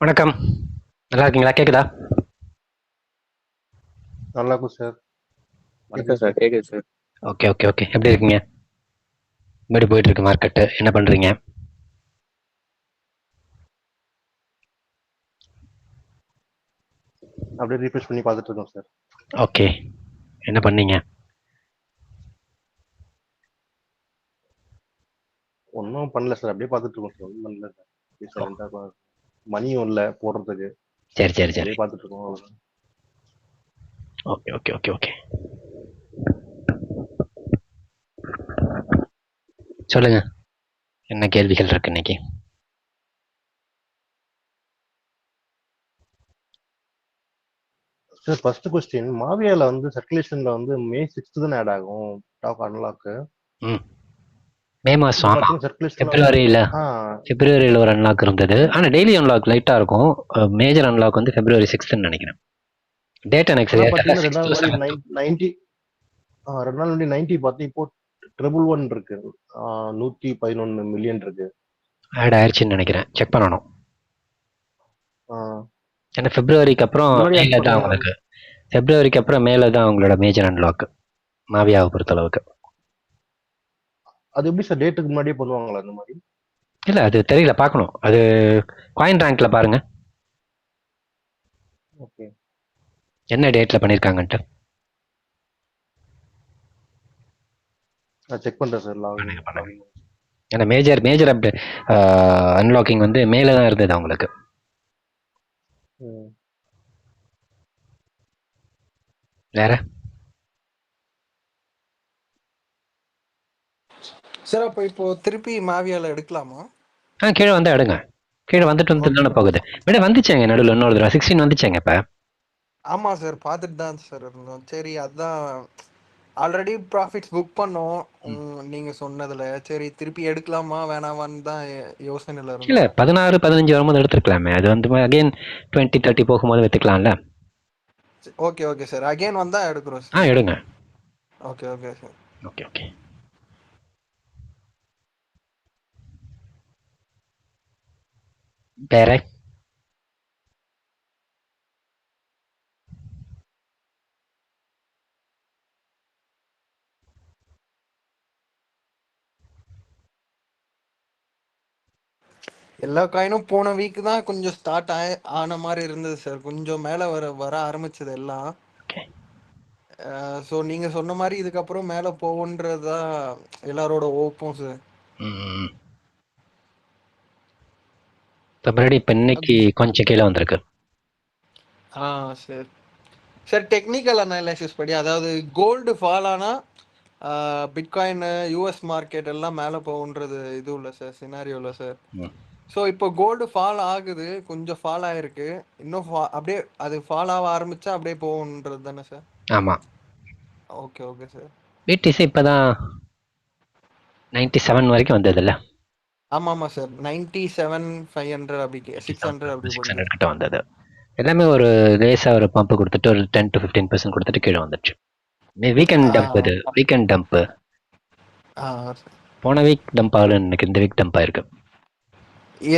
வணக்கம். நல்லா இருக்கீங்களா? கேக்குதா? நல்லா இருக்கும் சார். வணக்கம் சார், கேக்குது சார். Okay okay okay. எப்படி இருக்கீங்க? எப்படி போயிட்டு இருக்கு மார்க்கெட்டு? என்ன பண்றீங்க? அப்படியே ரீஃப்ரெஷ் பண்ணி பார்த்துட்டு இருக்கோம் சார். ஓகே. என்ன பண்ணீங்க? ஒன்றும் பண்ணல சார், அப்படியே பார்த்துட்டு இருக்கோம் சார். ஒன்றும் பண்ணல சார். சைலண்டாக மணியும் இல்லை போடுறதுக்கு, சரி சரி சரி. அப்படியே பார்த்துட்டு இருக்கோம். அவ்வளவுதான். Okay okay okay okay. சொல்லுங்க, என்ன கேள்விகள் இருக்கு இன்னைக்கு? சார் ஃபர்ஸ்ட் கொஸ்டின், மாவியால வந்து சர்க்குலேஷன்ல வந்து மே 6 தானே ஆட் ஆகும் டாப் அன்லாக்கு. மே மாசம். ஆமா, பார்த்தீங்கன்னா சர்க்குலேஷன்ல பிப்ரவரியில பிப்ரவரியில ஒரு அன்லாக் இருந்தது. ஆனா டெய்லி அன்லாக் லைட்டா இருக்கும். மேஜர் அன்லாக் வந்து பிப்ரவரி 6ன்னு நினைக்கிறேன். டேட் எனக்கு சரியா தெரியல. 2 நாள் முன்னாடி 90 2 நாள் முன்னாடி 90 பார்த்து இப்போ 111 இருக்கு. 111 மில்லியன் இருக்கு. ஆட் ஆயிடுச்சுன்னு நினைக்கிறேன். செக் பண்ணணும். ஆ, ஏன்னா பிப்ரவரிக்கு அப்புறம் முன்னாடி add மேல தான் பண்ணாங்க. உங்களுக்கு பிப்ரவரிக்கு அப்புறம் மேல தான் அவங்களோட மேஜர் அன்லாக் மாவியாவை பொறுத்த அளவுக்கு. அது எப்படி சார் டேட்டுக்கு முன்னாடியே பண்ணுவாங்களா அந்த மாதிரி? இல்ல, அது தெரியல, பார்க்கணும். அது காயின் ரேங்க்ல பாருங்க ஓகே, என்ன டேட்ல பண்ணிருக்காங்கன்ட்டு. நான் செக் பண்றேன் சார். பண்ணுங்க பண்ணுங்க. ஏன்னா மேஜர் மேஜர் அப்டேட் அன்லாக்கிங் வந்து மேல தான் இருந்தது அவங்களுக்கு. வேற சார் அப்போ இப்போ திருப்பி மாவியால எடுக்கலாமா? கீழே வந்து எடுங்க. கீழே வந்துட்டு வந்து தானே போகுது. விட வந்துச்சேங்க நடுவில் இன்னொரு தடவை 16 வந்துச்சேங்க இப்ப. ஆமா சார், பார்த்துட்டு தான் சார் இருந்தோம். சரி, அதான் ஆல்ரெடி ப்ராஃபிட்ஸ் புக் பண்ணோம் நீங்க சொன்னதுல. சரி, திருப்பி எடுக்கலாமா வேணாமான்னு தான் யோசனையில இல்ல, இருந்தோம். 16 15 வரும்போது எடுத்துருக்கலாமே. அது வந்து அகைன் 20 30 போகும்போது எடுத்துக்கலாம்ல. ஓகே ஓகே சார், அகைன் வந்தா எடுக்கிறோம் சார். எடுங்க. Okay okay sir. Okay okay. வேற எல்லா காயினும் போன வீக் தான் கொஞ்சம் ஸ்டார்ட் ஆன மாதிரி இருந்தது சார். கொஞ்சம் மேல வர ஆரம்பிச்சது எல்லாம். ஸோ நீங்க சொன்ன மாதிரி இதுக்கப்புறம் மேல போகுன்றதுதான் எல்லாரோட ஓப்பும் சார். மறுபடி இப்ப இன்னைக்கு கொஞ்சம் கீழே வந்திருக்கு. சார் சார் டெக்னிக்கல் அனாலிசிஸ் படி, அதாவது கோல்டு ஃபால் ஆனால் பிட்காயின் யூஎஸ் மார்க்கெட் எல்லாம் மேலே போகுன்றது இது இல்லை சார், சினாரியோ இல்லை சார். ஸோ இப்போ கோல்டு ஃபால் ஆகுது, கொஞ்சம் ஃபால் ஆகிருக்கு. இன்னும் அப்படியே அது ஃபால் ஆக ஆரம்பிச்சா அப்படியே போகுன்றது தானே சார்? ஆமாம். Okay okay sir. பிடிசி இப்போ தான் 97 வரைக்கும் வந்ததில்ல. ஆமாம் ஆமாம் சார், 97,500 அப்படி 600 அப்படி 600 கிட்ட வந்தது. எல்லாமே ஒரு லேசாக ஒரு பம்ப் கொடுத்துட்டு ஒரு 10 to 15% கொடுத்துட்டு கீழே வந்துடுச்சு. Weekend dump. இது வீக்கெண்ட் டம்ப். போன வீக் டம்ப் ஆகல, எனக்கு இந்த வீக் டம்ப் ஆயிருக்கு.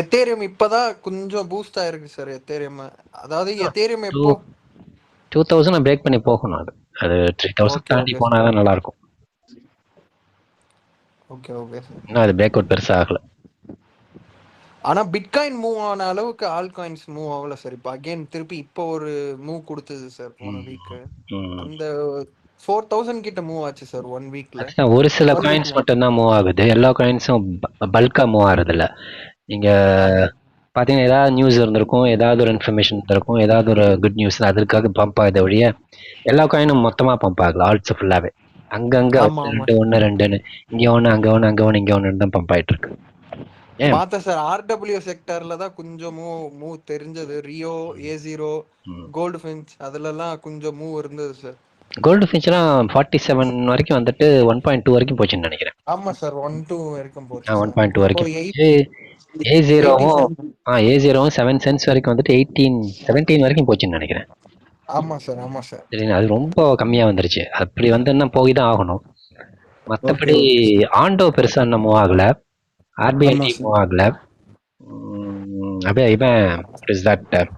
எத்தேரியம் இப்பதான் கொஞ்சம் பூஸ்ட் ஆயிருக்கு சார். எத்தேரியம், அதாவது எத்தேரியம் எப்போ 2000 பிரேக் பண்ணி போகணும். அது 3000 தாண்டி போனாதான் நல்லா இருக்கும். Okay okay sir. இன்னும் அது பிரேக் அவுட் பெருசா ஆகல. ஆனா பிட்காயின் மூவ் ஆன அளவுக்கு ஆல் காயின்ஸ் மூவ் ஆகல சார். இப்போ அகைன் திருப்பி இப்போ ஒரு மூவ் கொடுத்தது சார் போன வீக். அந்த 4000 கிட்ட மூவ் ஆச்சு சார் ஒன் வீக்ல. ஒரு சில காயின்ஸ் மட்டும் தான் மூவ் ஆகுது. எல்லா காயின்ஸும் பல்கா மூவ் ஆகுறது இல்ல. நீங்க பாத்தீங்கன்னா ஏதாவது நியூஸ் இருந்திருக்கும், ஏதாவது ஒரு இன்ஃபர்மேஷன் இருந்திருக்கும், ஏதாவது ஒரு குட் நியூஸ், அதுக்காக பம்ப் ஆகுது ஒழிய எல்லா காயினும் மொத்தமா பம்ப் ஆகல. ஆல்ட்ஸ் ஃபுல்லாவே அங்கங்க ஒன்னு ரெண்டுன்னு, இங்க ஒண்ணு அங்க ஒண்ணு அங்க ஒண்ணு இங்க ஒண்ணு தான் பம்ப் ஆயிட்டு இருக்கு. பார்த்தேன் சார், ஆர்டபிள்யூ செக்டர்ல தான் கொஞ்சம் மூவ் தெரிஞ்சது. ரியோ, A0, கோல்டு ஃபின்ச் அதுலலாம் கொஞ்சம் மூவ் இருந்தது சார். கோல்டு ஃபின்ச்லாம் 47 வரைக்கும் வந்துட்டு 1.2 வரைக்கும் போச்சுன்னு நினைக்கிறேன். ஆமா சார், 1.2 வரைக்கும் போச்சு. 1.2 வரைக்கும். A0வும் 7 சென்ட்ஸ் வரைக்கும் வந்துட்டு 17 வரைக்கும் போச்சுன்னு நினைக்கிறேன். ஆமா சார் ஆமா சார். அது ரொம்ப கம்மியா வந்துருச்சு. அப்படி வந்து போய் தான் ஆகணும். மற்றபடி ஆண்டோ பெருசா இன்னும் மூவ் ஆகல. ஆர்பிஐ மூவ் ஆகல. அப்படியே இவன் இஸ் தட்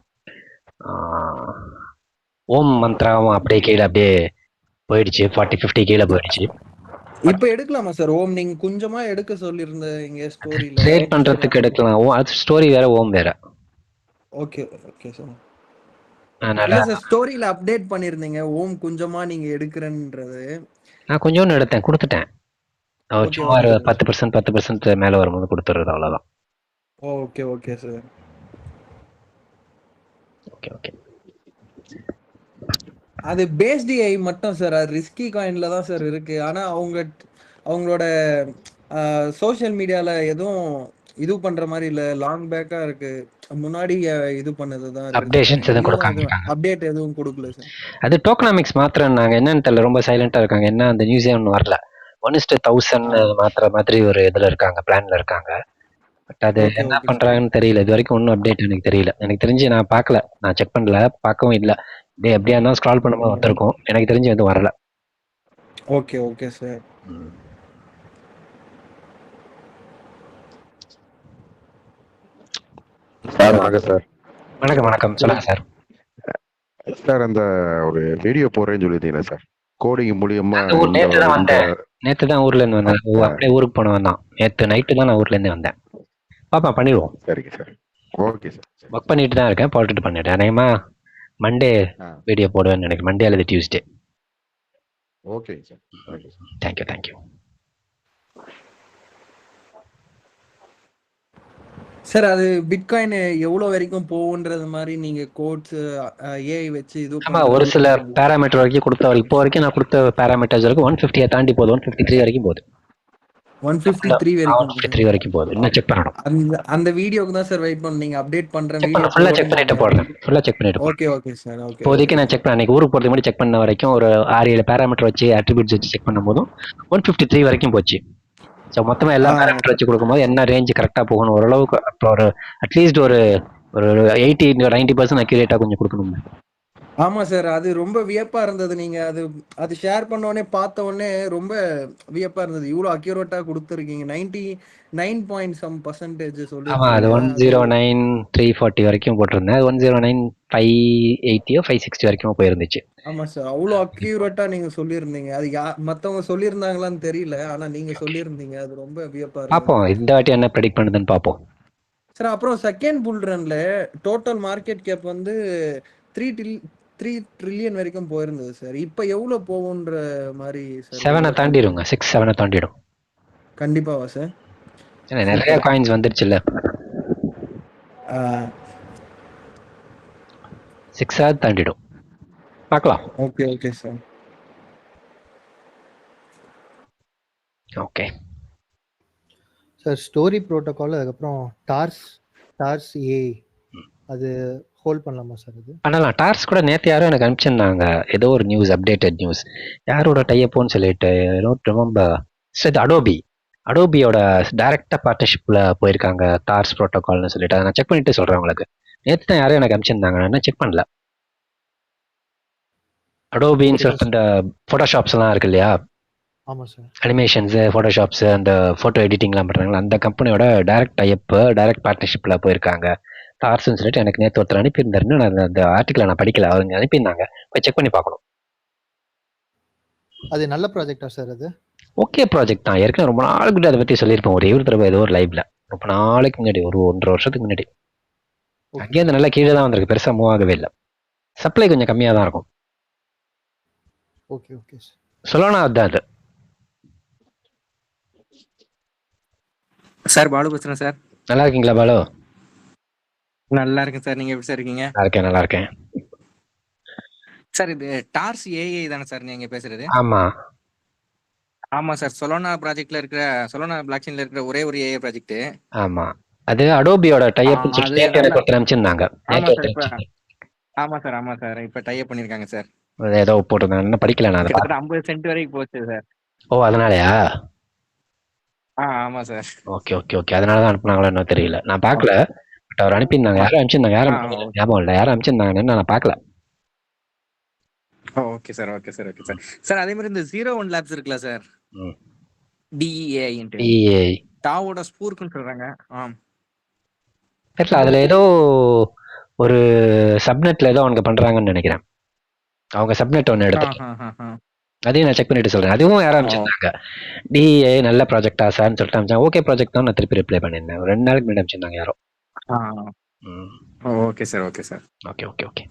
ஓம் மந்த்ராவும் அப்படியே கீழே அப்படியே போயிடுச்சு, 40-50 கீழே போயிடுச்சு. இப்ப எடுக்கலாமா சார் ஓம்? நீங்க கொஞ்சமா எடுக்க சொல்லியிருந்த இங்க ஸ்டோரியில. ட்ரேட் பண்றதுக்கு எடுக்கலாம். அது ஸ்டோரி வேற, ஓம் வேற. Okay okay sir. அதனால இல்ல சார், ஸ்டோரியில அப்டேட் பண்ணிருந்தீங்க ஓம் கொஞ்சமா நீங்க எடுக்கிறன்றது. நான் கொஞ்சோன்னு எடுத்தேன், கொடுத்துட்டேன். ஓகே சும்மா ஓகே ஒரு சார். 10% மேல வரும்போது கொடுத்துறது, அவ்வளவுதான். Okay okay sir. Okay okay. அது பேஸ் டிஐ மட்டும் சார், அது ரிஸ்கி காயின்ல தான் சார் இருக்கு. ஆனா அவங்களோட சோஷியல் மீடியால எதுவும் இது பண்ற மாதிரி இல்ல, லாங் பேக்கா இருக்கு. முன்னாடி இது பண்ணதுதான் இருக்கு சார். அப்டேஷன்ஸ் எதுவும் நியூவா கொடுக்க எதுவும் மாட்டாங்க. அப்டேட் எதுவும் கொடுக்கல சார். அது டோக்கனாமிக்ஸ் மாத்திரம்னாங்க, என்னன்னு தெரியல, ரொம்ப சைலண்டா இருக்காங்க. என்ன அந்த நியூஸே ஒன்றும் வரல. 1:1000 மாத்திர மாதிரி ஒரு இதுல இருக்காங்க, பிளான்ல இருக்காங்க. பட் அது ஓகே என்ன ஓகே சார். பண்றாங்கன்னு தெரியல. இது வரைக்கும் ஒன்றும் அப்டேட் எனக்கு தெரியல. எனக்கு தெரிஞ்சு நான் பார்க்கல, நான் செக் பண்ணல, பார்க்கவும் இல்லை. டே எப்படியா இருந்தாலும் ஸ்க்ரால் பண்ணும்போது வந்திருக்கும். எனக்கு தெரிஞ்சு எதுவும் வரல. Okay okay sir. சார் வணக்கம் சார். வணக்கம் வணக்கம், சொல்லுங்க சார். சார் அந்த ஒரு வீடியோ போடுறேன்னு சொல்லியிருந்தீங்களா சார், கோடிங் மூலியமா? நேற்று தான் வந்தேன், நேற்று தான் ஊர்ல இருந்து வந்தேன். அப்படியே ஊருக்கு போனவன் தான். நேற்று நைட்டு தான் நான் ஊர்ல இருந்து வந்தேன். பாப்பா பண்ணிடுவோம். சரிங்க சார். Okay sir. ஒர்க் பண்ணிட்டு தான் இருக்கேன், போட்டுட்டு பண்ணிட்டேன். அநேகமா மண்டே வீடியோ போடுவேன்னு நினைக்கிறேன். மண்டே அல்லது Tuesday. Okay sir. Okay sir. Thank you thank you. Sir அது பிட்காயின் எவ்வளவு வரைக்கும் போகுன்றது மாதிரி நீங்க கோட்ஸ் ஏஐ வச்சு இது ஆமா, ஒரு சில பேராமீட்டர் வரைக்கும் கொடுத்த, இப்போ வரைக்கும் நான் கொடுத்த பேராமீட்டர்ஸ் வரைக்கும் 150 தாண்டி போகுது. 153 வரைக்கும் போகுது. 153 வரைக்கும் 153 வரைக்கும் போகுது. இன்னும் செக் பண்ணணும். அந்த வீடியோக்கு தான் சார் வெயிட் பண்ண. நீங்க அப்டேட் பண்ற வீடியோ ஃபுல்லா செக் பண்ணிட்டு போடுறேன். ஃபுல்லா செக் பண்ணிட்டு போடுறேன். Okay okay sir. ஓகே. இப்போதைக்கு நான் செக் பண்ண, அன்னைக்கு ஊருக்கு போறதுக்கு முன்னாடி செக் பண்ண வரைக்கும் ஒரு 6-7 பேராமீட்டர் வச்சு அட்ரிபியூட்ஸ் வச்சு செக் பண்ணும்போதும் 153 வரைக்கும் போச்சு. ஸோ மொத்தமா எல்லா பேராமீட்டர் வச்சு கொடுக்கும்போது என்ன ரேஞ்ச் கரெக்டா போகணும், ஓரளவுக்கு அப்புறம் ஒரு அட்லீஸ்ட் ஒரு 80-90% அக்யூரேட்டா கொஞ்சம் கொடுக்கணும். ஆமா சார், அது ரொம்ப வியப்பா இருந்தது. நீங்க அது ஷேர் பண்ண உடனே பார்த்த உடனே ரொம்ப வியப்பா இருந்தது. இவ்வளவு அக்யூரேட்டா கொடுத்துருக்கீங்க. 99% சொல்லி. ஆமா, அது 109,340 வரைக்கும் போட்டிருந்தேன். 109,580 560 வரைக்கும் போயிருந்துச்சு. ஆமா சார், அவ்வளவு அக்யூரேட்டா நீங்க சொல்லியிருந்தீங்க. அது மத்தவங்க சொல்லியிருந்தாங்களான்னு தெரியல, ஆனா நீங்க சொல்லியிருந்தீங்க. அது ரொம்ப வியப்பா இருக்கு. பாப்போம் இந்த வாட்டி என்ன ப்ரெடிக்ட் பண்ணுதுன்னு பாப்போம் சார். அப்புறம் செகண்ட் புல் ரன்ல டோட்டல் மார்க்கெட் கேப் வந்து 3 ட்ரில்லியன் வரைக்கும் போயிருந்தது சார். இப்ப எவ்வளவு போகுன்ற மாதிரி சார்? 7 தாண்டிடுங்க, 6-7 தாண்டிடும். கண்டிப்பாவா சார்? நிறைய காயின்ஸ் வந்துருச்சுல்ல, 6 தாண்டிடும். பார்க்கலாம். Okay okay sir. Okay sir, story protocol, அதுக்கப்புறம் டார்ஸ் ஏஐ அது ஹோல்ட் பண்ணலாமா சார்? அது பண்ணலாம். டார்ஸ் கூட நேற்று யாரும் எனக்கு அனுப்பிச்சிருந்தாங்க, ஏதோ ஒரு நியூஸ், அப்டேட்டட் நியூஸ். யாரோட டைப்போன்னு சொல்லிட்டு ரொம்ப அடோபியோட டைரக்டா பார்ட்னர்ஷிப்ல போயிருக்காங்க டார்ஸ் ப்ரோட்டோகால்னு சொல்லிட்டு. அதை நான் செக் பண்ணிட்டு சொல்றேன் உங்களுக்கு. நேற்று தான் யாரும் எனக்கு அனுப்பிச்சிருந்தாங்க, நான் செக் பண்ணல. அடோபின்னு சொல்லிட்டு இந்த போட்டோஷாப்ஸ் எல்லாம் இருக்கு இல்லையா, அனிமேஷன்ஸ், போட்டோஷாப்ஸ், அந்த போட்டோ எடிட்டிங்லாம் பண்றாங்களா, அந்த கம்பெனியோட டைரக்ட் டைரக்ட் பார்ட்னர்ஷிப்ல போயிருக்காங்க டார்ஸ்ன்னு சொல்லிட்டு எனக்கு நேற்று ஒருத்தர் அனுப்பியிருந்தாருன்னு. நான் அந்த ஆர்டிக்கலை நான் படிக்கல, அவங்க அனுப்பியிருந்தாங்க, போய் செக் பண்ணி பார்க்கணும். அது நல்ல ப்ராஜெக்டா சார்? அது ஓகே ப்ராஜெக்ட் தான். ஏற்கனவே ரொம்ப நாளுக்கு அதை பத்தி சொல்லியிருப்பேன், ஒரே ஒரு தடவை ஏதோ ஒரு லைவ்ல, ரொம்ப நாளைக்கு முன்னாடி, ஒரு 1.5 வருஷத்துக்கு முன்னாடி. அங்கேயிருந்து நல்லா கீழே தான் வந்திருக்கு, பெருசா மூவ் ஆகவே இல்லை. சப்ளை கொஞ்சம் கம்மியா தான் இருக்கும். Okay okay sir. சொல்லணும் அதுதான் அது. சார் பாலு பேசுறேன் சார். நல்லா இருக்கீங்களா பாலு? நல்லா இருக்கேன் சார். நீங்க எப்படி சார் இருக்கீங்க? நல்லா இருக்கேன் சார். இது டார்ஸ் ஏஐ தானே சார் நீங்க பேசுறது? ஆமா ஆமா சார். சொலோனா ப்ராஜெக்ட்ல இருக்கிற, சொலோனா பிளாக்செயின்ல இருக்கிற ஒரே ஒரு ஏஐ ப்ராஜெக்ட். ஆமா, அது அடோபியோட டைப் சொல்லிட்டு எனக்கு ஒருத்தர் அனுப்பிச்சிருந்தாங்க. ஆமா சார் ஆமா சார். இப்ப டைப் பண்ணிருக்காங்க சார். ஏதோ போட்டிருந்தாங்க, என்ன படிக்கல நான். 50 சென்ட் வரைக்கும் போச்சு சார். ஓ, அதனாலயா? ஆமா சார். ஓகே ஓகே ஓகே, அதனாலதான் அனுப்புனாங்களோ என்ன தெரியல, நான் பார்க்கல. பட் அவர் அனுப்பியிருந்தாங்க. யாரும் அனுப்பிச்சிருந்தாங்க, ஞாபகம் இல்லை யாரும் அனுப்பிச்சிருந்தாங்கன்னு, நான் பார்க்கல. Okay sir okay sir okay sir. Sir அதே மாதிரி இந்த 01 லேப்ஸ் இருக்குல்ல சார், DEAI டாவோட ஸ்பூர்க்குன்னு சொல்றாங்க. தெரியல, அதுல ஏதோ ஒரு சப்நெட்ல ஏதோ அவங்க பண்றாங்கன்னு நினைக்கிறேன். அவங்க சப்நெட் ஒன்று எடுத்துருக்கேன், அதையும் நான் செக் பண்ணிட்டு சொல்றேன். அதுவும் யாரும் அனுப்பிச்சிருந்தாங்க, டிஏ நல்ல ப்ராஜெக்டா சார்னு சொல்லிட்டு அனுப்பிச்சாங்க. ஓகே ப்ராஜெக்ட் தான் நான் திருப்பி ரிப்ளை பண்ணியிருந்தேன். ஒரு 2 நாளைக்கு முன்னாடி அனுப்பிச்சிருந்தாங்க யாரோ. Okay sir, okay sir. Okay okay okay.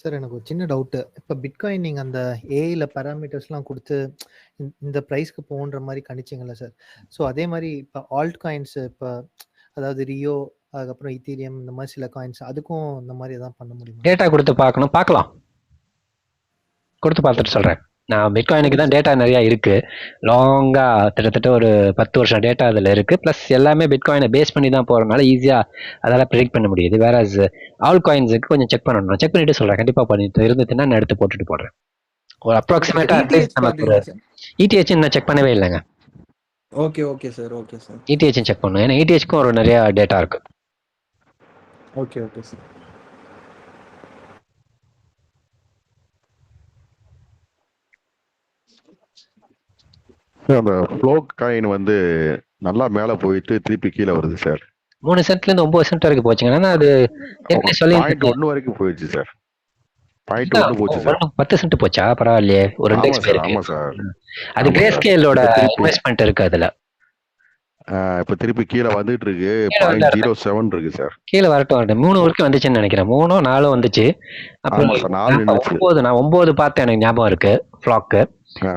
Sir எனக்கு ஒரு சின்ன டவுட்டு. இப்போ பிட்காயின் நீங்கள் அந்த ஏஐல பேராமீட்டர்ஸ்லாம் கொடுத்து இந்த ப்ரைஸ்க்கு போன்ற மாதிரி கணிச்சிங்கல்ல சார். ஸோ அதே மாதிரி இப்போ ஆல்ட் காயின்ஸ், இப்போ அதாவது ரியோ, அதுக்கப்புறம் இத்தீரியம், இந்த மாதிரி சில காயின்ஸ், அதுக்கும் இந்த மாதிரி எதாவது பண்ண முடியுமா? டேட்டா கொடுத்து பார்க்கலாம், கொடுத்து பார்த்துட்டு சொல்கிறேன். நான் பிட்காயினுக்கு தான் டேட்டா நிறையா இருக்குது, லாங்காக கிட்டத்தட்ட ஒரு 10 வருஷம் டேட்டா அதில் இருக்குது. ப்ளஸ் எல்லாமே பிட்காயினை பேஸ் பண்ணி தான் போகிறதுனால ஈஸியாக அதெல்லாம் ப்ரிடிக்ட் பண்ண முடியுது. வேற ஆல் காயின்ஸுக்கு கொஞ்சம் செக் பண்ணணும், செக் பண்ணிட்டு சொல்கிறேன். கண்டிப்பாக பண்ணிட்டு இருந்துச்சுன்னா நான் எடுத்து போட்டுட்டு போடுறேன். ஒரு அப்ராக்சிமேட்டாக அட்லீஸ்ட் நமக்கு ஒரு இடிஹெச் நான் செக் பண்ணவே இல்லைங்க. Okay okay sir, okay sir, ETH check பண்ணணும், ஏன்னா இடிஹெச்க்கும் ஒரு நிறையா டேட்டா இருக்குது. Okay okay sir. அந்த ஃப்ளோ காயின் வந்து நல்லா மேல போயிட்டு திருப்பி கீழே வருது சார். 3 சென்ட்லேருந்து 9 சென்ட் வரைக்கும் போச்சுங்கன்னா அது ஏற்கனவே சொல்லி பாயிண்ட் 1 வரைக்கும் போயிடுச்சு சார். பாயிண்ட் 1 போச்சு சார். 10 சென்ட் போச்சா? பரவாயில்லையே, ஒரு 2 எக்ஸ் இருக்கு. ஆமா சார், அது கிரே ஸ்கேலோட இன்வெஸ்ட்மெண்ட் இருக்கு அதுல. இப்ப திருப்பி கீழே வந்துட்டு இருக்கு, 0.07 இருக்கு சார். கீழே வரட்டும் 3 வரைக்கும் வந்துச்சுன்னு நினைக்கிறேன். 3 4 வந்துச்சு. அப்புறம் 9 பார்த்தேன், எனக்கு ஞாபகம் இருக்கு. ஃபிளாக்கு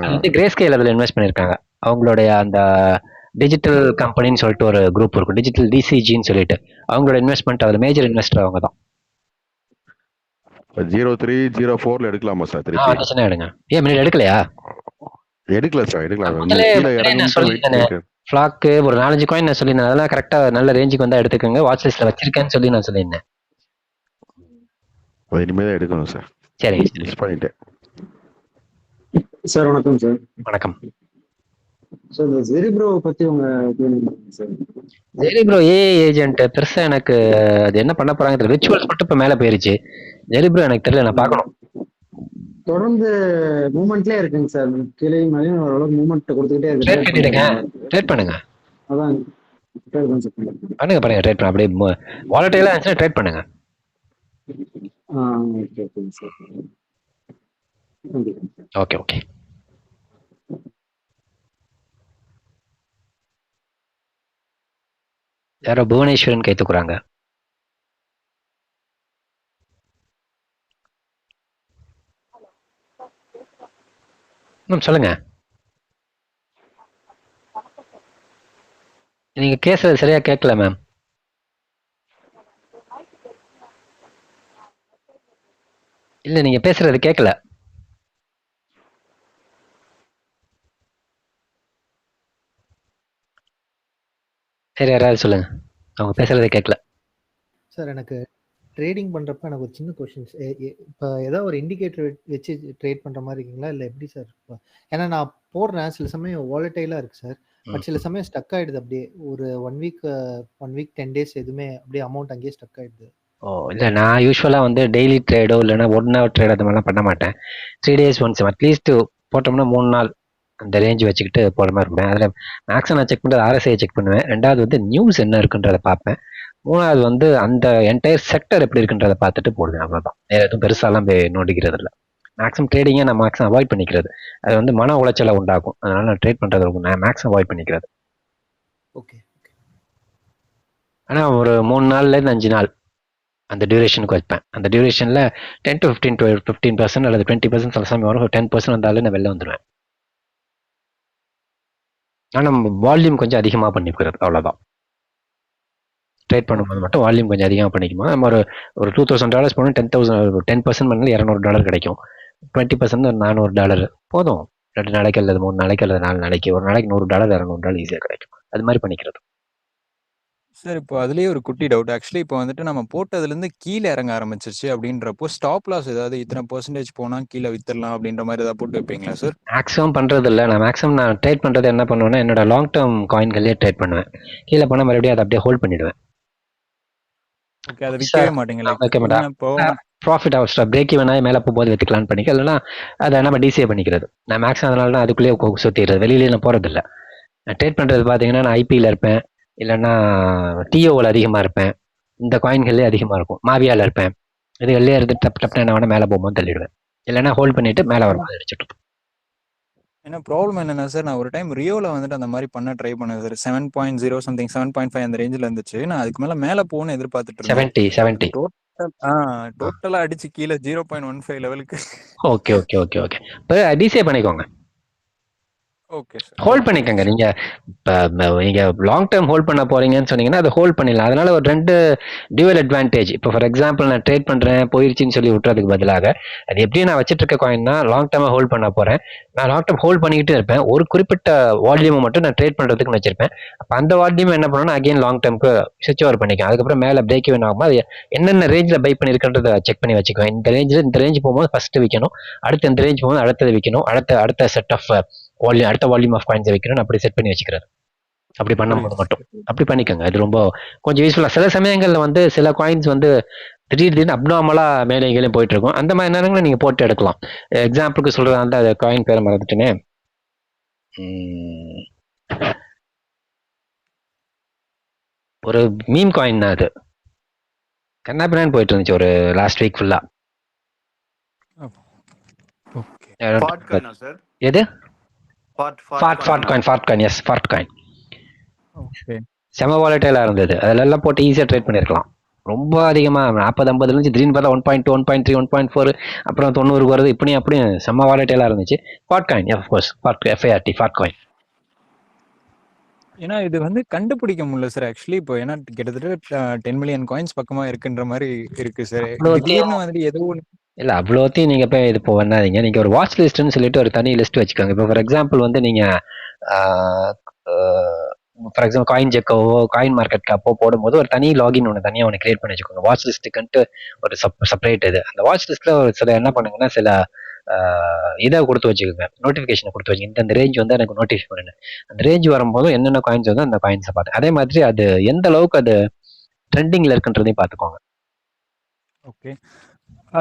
வந்து கிரே ஸ்கேல் அதில் இன்வெஸ்ட் பண்ணியிருக்காங்க. அவங்களுடைய அந்த டிஜிட்டல் கம்பெனின்னு சொல்லிட்டு ஒரு குரூப் இருக்கும், டிஜிட்டல் டிசிஜின்னு சொல்லிட்டு. அவங்களோட இன்வெஸ்ட்மெண்ட் அதில் மேஜர் இன்வெஸ்டர் அவங்க தான். 03 04 எடுக்கலாமா சார்? திருப்பி வந்துச்சுன்னா எடுங்க. ஏன் முன்னாடி எடுக்கலையா? எடுக்கல சார், எடுக்கலாம். ஃபிளாக்கு ஒரு 4-5 காயின் நான் சொல்லியிருந்தேன், அதெல்லாம் கரெக்டாக நல்ல ரேஞ்சுக்கு வந்தால் எடுத்துக்கோங்க. வாட்ச் லிஸ்ட்டில் வச்சிருக்கேன்னு சொல்லி நான் சொல்லியிருந்தேன். இனிமேல் தான் எடுக்கணும் சார். சரி, மிஸ் பண்ணிட்டேன் சார். வணக்கம் சார். வணக்கம் சார். இந்த ஜெரிப்ரோ பத்தி உங்க சார்? ஜெரிப்ரோ ஏஐ ஏஜென்ட் பெருசா எனக்கு அது என்ன பண்ண போறாங்க தெரியல. ரிச்சுவல்ஸ் மட்டும் இப்ப மேல போயிருச்சு. ஜெரிப்ரோ எனக்கு தெரியல, நான் பார்க்கணும். தொடர்ந்து மூவ்மெண்ட்லயே இருக்குங்க சார், கீழே மேலேயும் ஓரளவுக்கு மூவ்மெண்ட் கொடுத்துக்கிட்டே இருக்கு. ட்ரேட் பண்ணுங்க. அதான் பண்ணுங்க ட்ரேட் பண்ண. அப்படியே வாலட்டைலா இருந்துச்சுன்னா ட்ரேட் பண்ணுங்க. Okay okay. யாரோ புவனேஸ்வரன் கைத்துக்குறாங்க. சொல்லுங்க. நீங்க பேசுறது சரியா கேட்கல மேம். இல்ல, நீங்க பேசுறது கேட்கல. சரி, யாராவது சொல்லுங்க, அவங்க பேசுறதே கேட்கல. சார் எனக்கு ட்ரேடிங் பண்ணுறப்ப எனக்கு ஒரு சின்ன கொஷின்ஸ். இப்போ ஏதாவது ஒரு இண்டிகேட்டர் வச்சு ட்ரேட் பண்ணுற மாதிரி இருக்கீங்களா, இல்லை எப்படி சார்? ஏன்னா நான் போடுறேன், சில சமயம் வாலட்டைலாக இருக்குது சார், பட் சில சமயம் ஸ்டக் ஆகிடுது. அப்படியே ஒரு 1 வீக் 10 days எதுவுமே அப்படியே அமௌண்ட் அங்கேயே ஸ்டக் ஆகிடுது. இல்லை, நான் யூஸ்வலாக வந்து டெய்லி ட்ரேடோ இல்லைன்னா 1 hour ட்ரேட் அந்த மாதிரிலாம் பண்ண மாட்டேன். 3 days ஒன்ஸ் அட்லீஸ்ட் போட்டோம்னா 3 நாள் அந்த ரேஞ்ச் வச்சுக்கிட்டு போகிற மாதிரி இருப்பேன். அதில் மேக்ஸிமம் நான் செக் பண்ணுறது RSI செக் பண்ணுவேன். 2வது வந்து நியூஸ் என்ன இருக்குன்றதை பார்ப்பேன். 3வது வந்து அந்த என்டையர் செக்டர் எப்படி இருக்குன்றதை பார்த்துட்டு போடுவேன். அவ்வளோதான், வேறு எதுவும் பெருசாலாம் நோண்டிக்கிறது இல்லை. மேக்ஸிமம் ட்ரேடிங்கை நான் மேக்ஸிமம் அவாய்ட் பண்ணிக்கிறது. அது வந்து மன உளைச்சலை உண்டாக்கும். அதனால நான் ட்ரேட் பண்ணுறது நான் மேக்ஸிமம் அவாய்ட் பண்ணிக்கிறது. ஓகே. ஆனால் ஒரு 3 நாள்லேருந்து 5 நாள் அந்த டியூரேஷனுக்கு வைப்பேன். அந்த டியூரேஷனில் 10 to 15% அல்லது 20% சில சமயம் வரும். 10% வந்தாலும் நான் வெளில வந்துடுவேன். ஆனால் வால்யூம் கொஞ்சம் அதிகமாக பண்ணிக்கிறது, அவ்வளோதான். ட்ரேட் பண்ணும்போது மட்டும் வால்யூம் கொஞ்சம் அதிகமாக பண்ணிக்குமா. நம்ம ஒரு $2,000 போனால் 10% பண்ணாலும் $200 கிடைக்கும். 20% ஒரு $400 போதும். 2 நாளைக்கு அல்லது 3 நாளைக்கு அல்லது 4 நாளைக்கு, ஒரு நாளைக்கு $100 $200 ஈஸியாக கிடைக்கும். அது மாதிரி பண்ணிக்கிறது. சார், இப்போ அதுலயே ஒரு குட்டி டவுட். ஆக்சுவலி இப்போ வந்துட்டு நம்ம போட்டதுல இருந்து கீழே இறங்க ஆரம்பிச்சிருச்சு அப்படின்றப்போ ஸ்டாப் லாஸ் ஏதாவது இத்தனை % போனா கீழே வித்துடலாம் அப்படின்ற மாதிரி ஏதாவது போட்டு வைப்பீங்களா சார்? மேக்ஸிமம் பண்றது இல்லை. நான் ட்ரேட் பண்றது என்ன பண்ணுவேன்னா, என்னோட லாங் டேர்ம் காயின்களே ட்ரேட் பண்ணுவேன். கீழே போனால் மறுபடியும் அதை அப்படியே ஹோல்ட் பண்ணிடுவேன். ஓகே, அதை விற்கவே மாட்டீங்களா? வைக்க மாட்டேன். இப்போ ப்ராஃபிட் அவசரம் பிரேக் ஈவன் ஆகி மேலே போகும்போது விற்றுக்கலான்னு பண்ணிக்க, இல்லைன்னா அதை நம்ம டிசிஏ பண்ணிக்கிறது. நான் மேக்ஸிமம் அதனால தான் அதுக்குள்ளேயே சுற்றிடுறது, வெளியிலேயே நான் போகிறதில்ல. நான் ட்ரேட் பண்ணுறது பார்த்தீங்கன்னா நான் ஐபியில் இருப்பேன், இல்லைன்னா டிஓவில் அதிகமாக இருப்பேன், இந்த காயின்கள்லேயே அதிகமாக இருக்கும், மாவியாவில் இருப்பேன். இதுகள்லேயே இருந்து டப் டப்னு என்ன வேணால் மேலே போகும்போது தள்ளிடுவேன், இல்லைன்னா ஹோல்ட் பண்ணிட்டு மேலே வரும்போது அடிச்சுட்டு. ஏன்னா ப்ராப்ளம் என்னன்னா சார், நான் ஒரு டைம் ரியோவில் வந்துட்டு அந்த மாதிரி பண்ண ட்ரை பண்ணேன் சார். 7.0 சம்திங் 7.5 அந்த ரேஞ்சில் இருந்துச்சு. நான் அதுக்கு மேலே போகணும்னு எதிர்பார்த்துட்டு இருந்தேன். 70 டோட்டலா அடிச்சு கீழே 0.15 லெவலுக்கு. ஓகே ஓகே ஓகே ஓகே இப்போ டிசிஏ பண்ணிக்கோங்க, ஓகே சார். ஹோல்ட் பண்ணிக்கோங்க. நீங்கள் இப்போ நீங்கள் லாங் டேர்ம் ஹோல்ட் பண்ண போறீங்கன்னு சொன்னீங்கன்னா அதை ஹோல்ட் பண்ணிடலாம். அதனால ஒரு 2 டியூவல் அட்வான்டேஜ். இப்போ ஃபார் எக்ஸாம்பிள் நான் ட்ரேட் பண்ணுறேன் போயிடுச்சின்னு சொல்லி விட்டுறதுக்கு பதிலாக, அது எப்படியும் நான் வச்சுட்டு இருக்க காயின்னா லாங் டேர்மாக ஹோல்ட் பண்ண போகிறேன், நான் லாங் டேர்ம் ஹோல்ட் பண்ணிக்கிட்டே இருப்பேன். ஒரு குறிப்பிட்ட வால்யூமை மட்டும் நான் ட்ரேட் பண்ணுறதுக்கு வச்சிருப்பேன். அப்போ அந்த வால்யூம் என்ன பண்ணணும், அகைன் லாங் டேர்முக்கு ஸ்விட்ச் ஓவர் பண்ணிக்கலாம். அதுக்கப்புறம் மேலே பிரேக் ஈவன் ஆகும்போது அது என்னென்ன ரேஞ்சில் பை பண்ணியிருக்கன்றதை செக் பண்ணி வச்சுக்குவேன். இந்த ரேஞ்ச் போகும்போது ஃபர்ஸ்ட் விற்கணும், அடுத்து இந்த ரேஞ்ச் போகும்போது அடுத்தது விற்கணும், அடுத்த செட் ஆஃப் அடுத்த வால்யூம் ஆஃப் காயின்ஸை வைக்கணும், அப்படி செட் பண்ணி வச்சுக்கிறது. அப்படி பண்ணும்போது மட்டும் அப்படி பண்ணிக்கோங்க. அது ரொம்ப கொஞ்சம் யூஸ்ஃபுல்லாக. சில சமயங்களில் வந்து சில காயின்ஸ் வந்து திடீர்னு அப்நார்மலா மேலே எங்கேயும் போயிட்டு இருக்கும். அந்த மாதிரி நேரங்களில் நீங்க போட்டு எடுக்கலாம். எக்ஸாம்பிளுக்கு சொல்றது அந்த காயின் பேரை மறந்துட்டேனே, ஒரு மீம் காயின் தான் அது, கண்ணாபிரான் போயிட்டு இருந்துச்சு ஒரு லாஸ்ட் வீக் ஃபுல்லா. எது? Fart coin. Yes, fart coin. செம வாலட்டைலா இருந்தது. அதெல்லாம் போட்டு ஈஸியா ட்ரேட் பண்ணிருக்கலாம். ரொம்ப அதிகமா 40-50 இருந்துச்சு, திடீர்னு பார்த்தா 1.2 1.3 1.4 அப்புறம் 90 வருது. இப்படியும் அப்படியும் செம்ம வாலட்டைலா இருந்துச்சு. Fart coin, of course, FART fart coin. ஏன்னா இது வந்து கண்டுபிடிக்க முடியல சார் ஆக்சுவலி. இப்போ ஏன்னா கிட்டத்தட்ட 10 மில்லியன் காயின்ஸ் பக்கமா இருக்குன்ற மாதிரி இருக்கு சார். திடீர்னு வந்துட்டு ஏதோ இல்ல அவ்வளோத்தையும் நீங்க போய் இது பண்ணாதீங்க. நீங்க ஒரு வாட்ச் லிஸ்ட்னு சொல்லிட்டு ஒரு தனி லிஸ்ட் வச்சுக்கோங்க. இப்போ ஃபார் எக்ஸாம்பிள் வந்து நீங்க ஃபார் எக்ஸாம்பிள் காயின் ஜெக்கோவோ காயின் மார்க்கெட் கேப்போ போடும்போது ஒரு தனி லாகின் ஒன்று தனியாக ஒன்று கிரியேட் பண்ணி வச்சுக்கோங்க. வாட்ச் லிஸ்ட்டுக்குன்ட்டு ஒரு செப்பரேட் இது. அந்த வாட்ச் லிஸ்ட்ல ஒரு சில என்ன பண்ணுங்கன்னா சில இதை கொடுத்து வச்சுக்கோங்க, நோட்டிஃபிகேஷனை கொடுத்து வச்சுக்கோங்க. இந்த ரேஞ்ச் வந்து எனக்கு நோட்டிஃபை பண்ணு. அந்த ரேஞ்ச் வரும்போது என்னென்ன காயின்ஸ் வந்து அந்த காயின்ஸை பார்த்து, அதே மாதிரி அது எந்த அளவுக்கு அது ட்ரெண்டிங்ல இருக்குன்றதையும் பார்த்துக்கோங்க. ஓகே,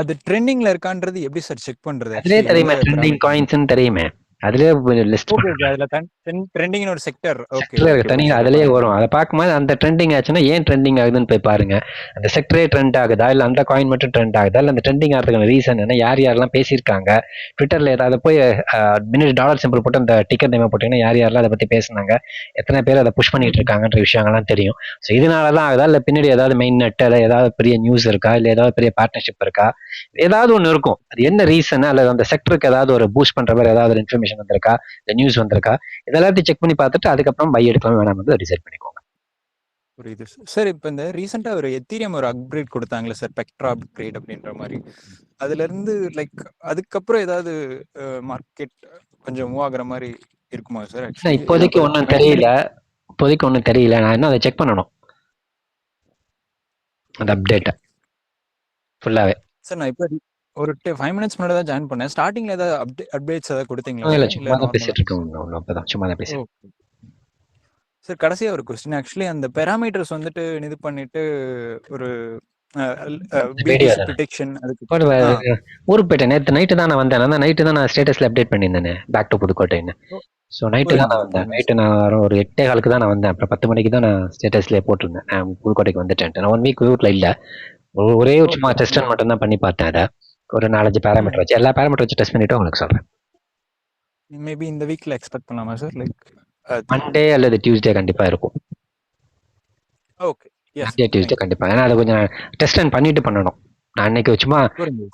அது ட்ரெண்டிங்ல இருக்கான்றது எப்படி சார் செக் பண்றது? அதுலயே தெரியுமே, ட்ரெண்டிங் காயின்ஸ்னு தெரியுமே, அதுலயே லிஸ்ட் ட்ரெண்டிங் ஒரு செக்டர். ஓகே, தனியா அதுலயே வரும். அதை பார்க்கும்போது அந்த ட்ரெண்டிங் ஆச்சுன்னா ஏன் ட்ரெண்டிங் ஆகுதுன்னு போய் பாருங்க. அந்த செக்டரே ட்ரெண்ட் ஆகுதா, இல்ல அந்த காயின் மட்டும் ட்ரெண்ட் ஆகுதா, இல்ல அந்த ட்ரெண்டிங் ஆகிறதுக்கான ரீசன் என்ன, யார் யாரெல்லாம் பேசியிருக்காங்க ட்விட்டர்ல, ஏதாவது போய் மினிட் டாலர் சிம்பிள் போட்டு அந்த டிக்கெட் நேம் போட்டீங்கன்னா யார் யாரெல்லாம் அதை பத்தி பேசினாங்க, எத்தனை பேர் அதை புஷ் பண்ணிட்டு இருக்காங்கன்ற விஷயங்கள்லாம் தெரியும். ஸோ இதனாலதான் ஆகுதா, இல்ல பின்னாடி ஏதாவது மெயின் நெட் ஏதாவது பெரிய நியூஸ் இருக்கா, இல்ல ஏதாவது பெரிய பார்ட்னர்ஷிப் இருக்கா, ஏதாவது ஒன்று இருக்கும். அது என்ன ரீசன், அல்லது அந்த செக்டருக்கு ஏதாவது ஒரு பூஸ்ட் பண்ற மாதிரி ஏதாவது ஒரு இன்ஃபர்மேஷன் வந்திருக்கா, நியூஸ் வந்திருக்கா, இதெல்லாத்தையும் செக் பண்ணி பார்த்துட்டு அதுக்கப்புறம் பை எடுக்கலாம் வேணாம் வந்து டிசைட் பண்ணிக்கோங்க. புரியுது சார். இப்போ இந்த ரீசெண்டா ஒரு எத்தீரியம் ஒரு அப்கிரேட் கொடுத்தாங்களே சார், பெக்ட்ரா அப்கிரேட் அப்படின்ற மாதிரி, அதுல இருந்து லைக் அதுக்கப்புறம் ஏதாவது மார்க்கெட் கொஞ்சம் மூவ் ஆகுற மாதிரி இருக்குமா சார்? இப்போதைக்கு ஒன்றும் தெரியல. நான் இன்னும் அதை செக் பண்ணணும், அந்த அப்டேட்டை ஃபுல்லாவே. சார் நான் இப்போ ஒரு 5 மினிட்ஸ் முன்னாடி தான் ஜாயின் பண்ணேன். ஸ்டார்டிங்ல ஏதாவது அப்டேட்ஸ் ஏதாவது கொடுத்தீங்களா? இல்ல, சும்மா தான் பேசிட்டு இருக்கேன். சும்மா தான் பேசுறேன் சார். கடைசியா ஒரு கொஸ்டின், ஆக்சுவலி அந்த பெராமீட்டர்ஸ் வந்துட்டு இது பண்ணிட்டு ஒரு ஊருக்கு போயிட்டேன். நேற்று நைட்டு தான் நான் வந்தேன். நைட்டு தான் நான் ஸ்டேட்டஸ்ல அப்டேட் பண்ணியிருந்தேன் பேக் டு புதுக்கோட்டைன்னு. ஸோ நைட்டு தான் நான் வந்தேன். நைட்டு நான் ஒரு 8:15 தான் நான் வந்தேன். அப்புறம் 10 மணிக்கு தான் நான் ஸ்டேட்டஸ்லேயே போட்டிருந்தேன் நான் புதுக்கோட்டைக்கு வந்துட்டேன். நான் 1 வீக் வீட்டில் இல்லை, ஒரே சும்மா டெஸ்ட் மட்டும் தான் பண்ணி பார்த்தேன். அதை ஒரு 4-5 பேராமீட்டர் வச்சு, எல்லா பேராமீட்டர் வச்சு டெஸ்ட் பண்ணிட்டு உங்களுக்கு சொல்றேன். மேபி இந்த வீக்ல எக்ஸ்பெக்ட் பண்ணலாமா சார்? லைக் மண்டே அல்லது டியூஸ்டே கண்டிப்பா இருக்கும். ஓகே, மண்டே டியூஸ்டே கண்டிப்பா. ஏன்னா அதை கொஞ்சம் டெஸ்ட் ரன் பண்ணிட்டு பண்ணணும். நான் அன்னைக்கு சும்மா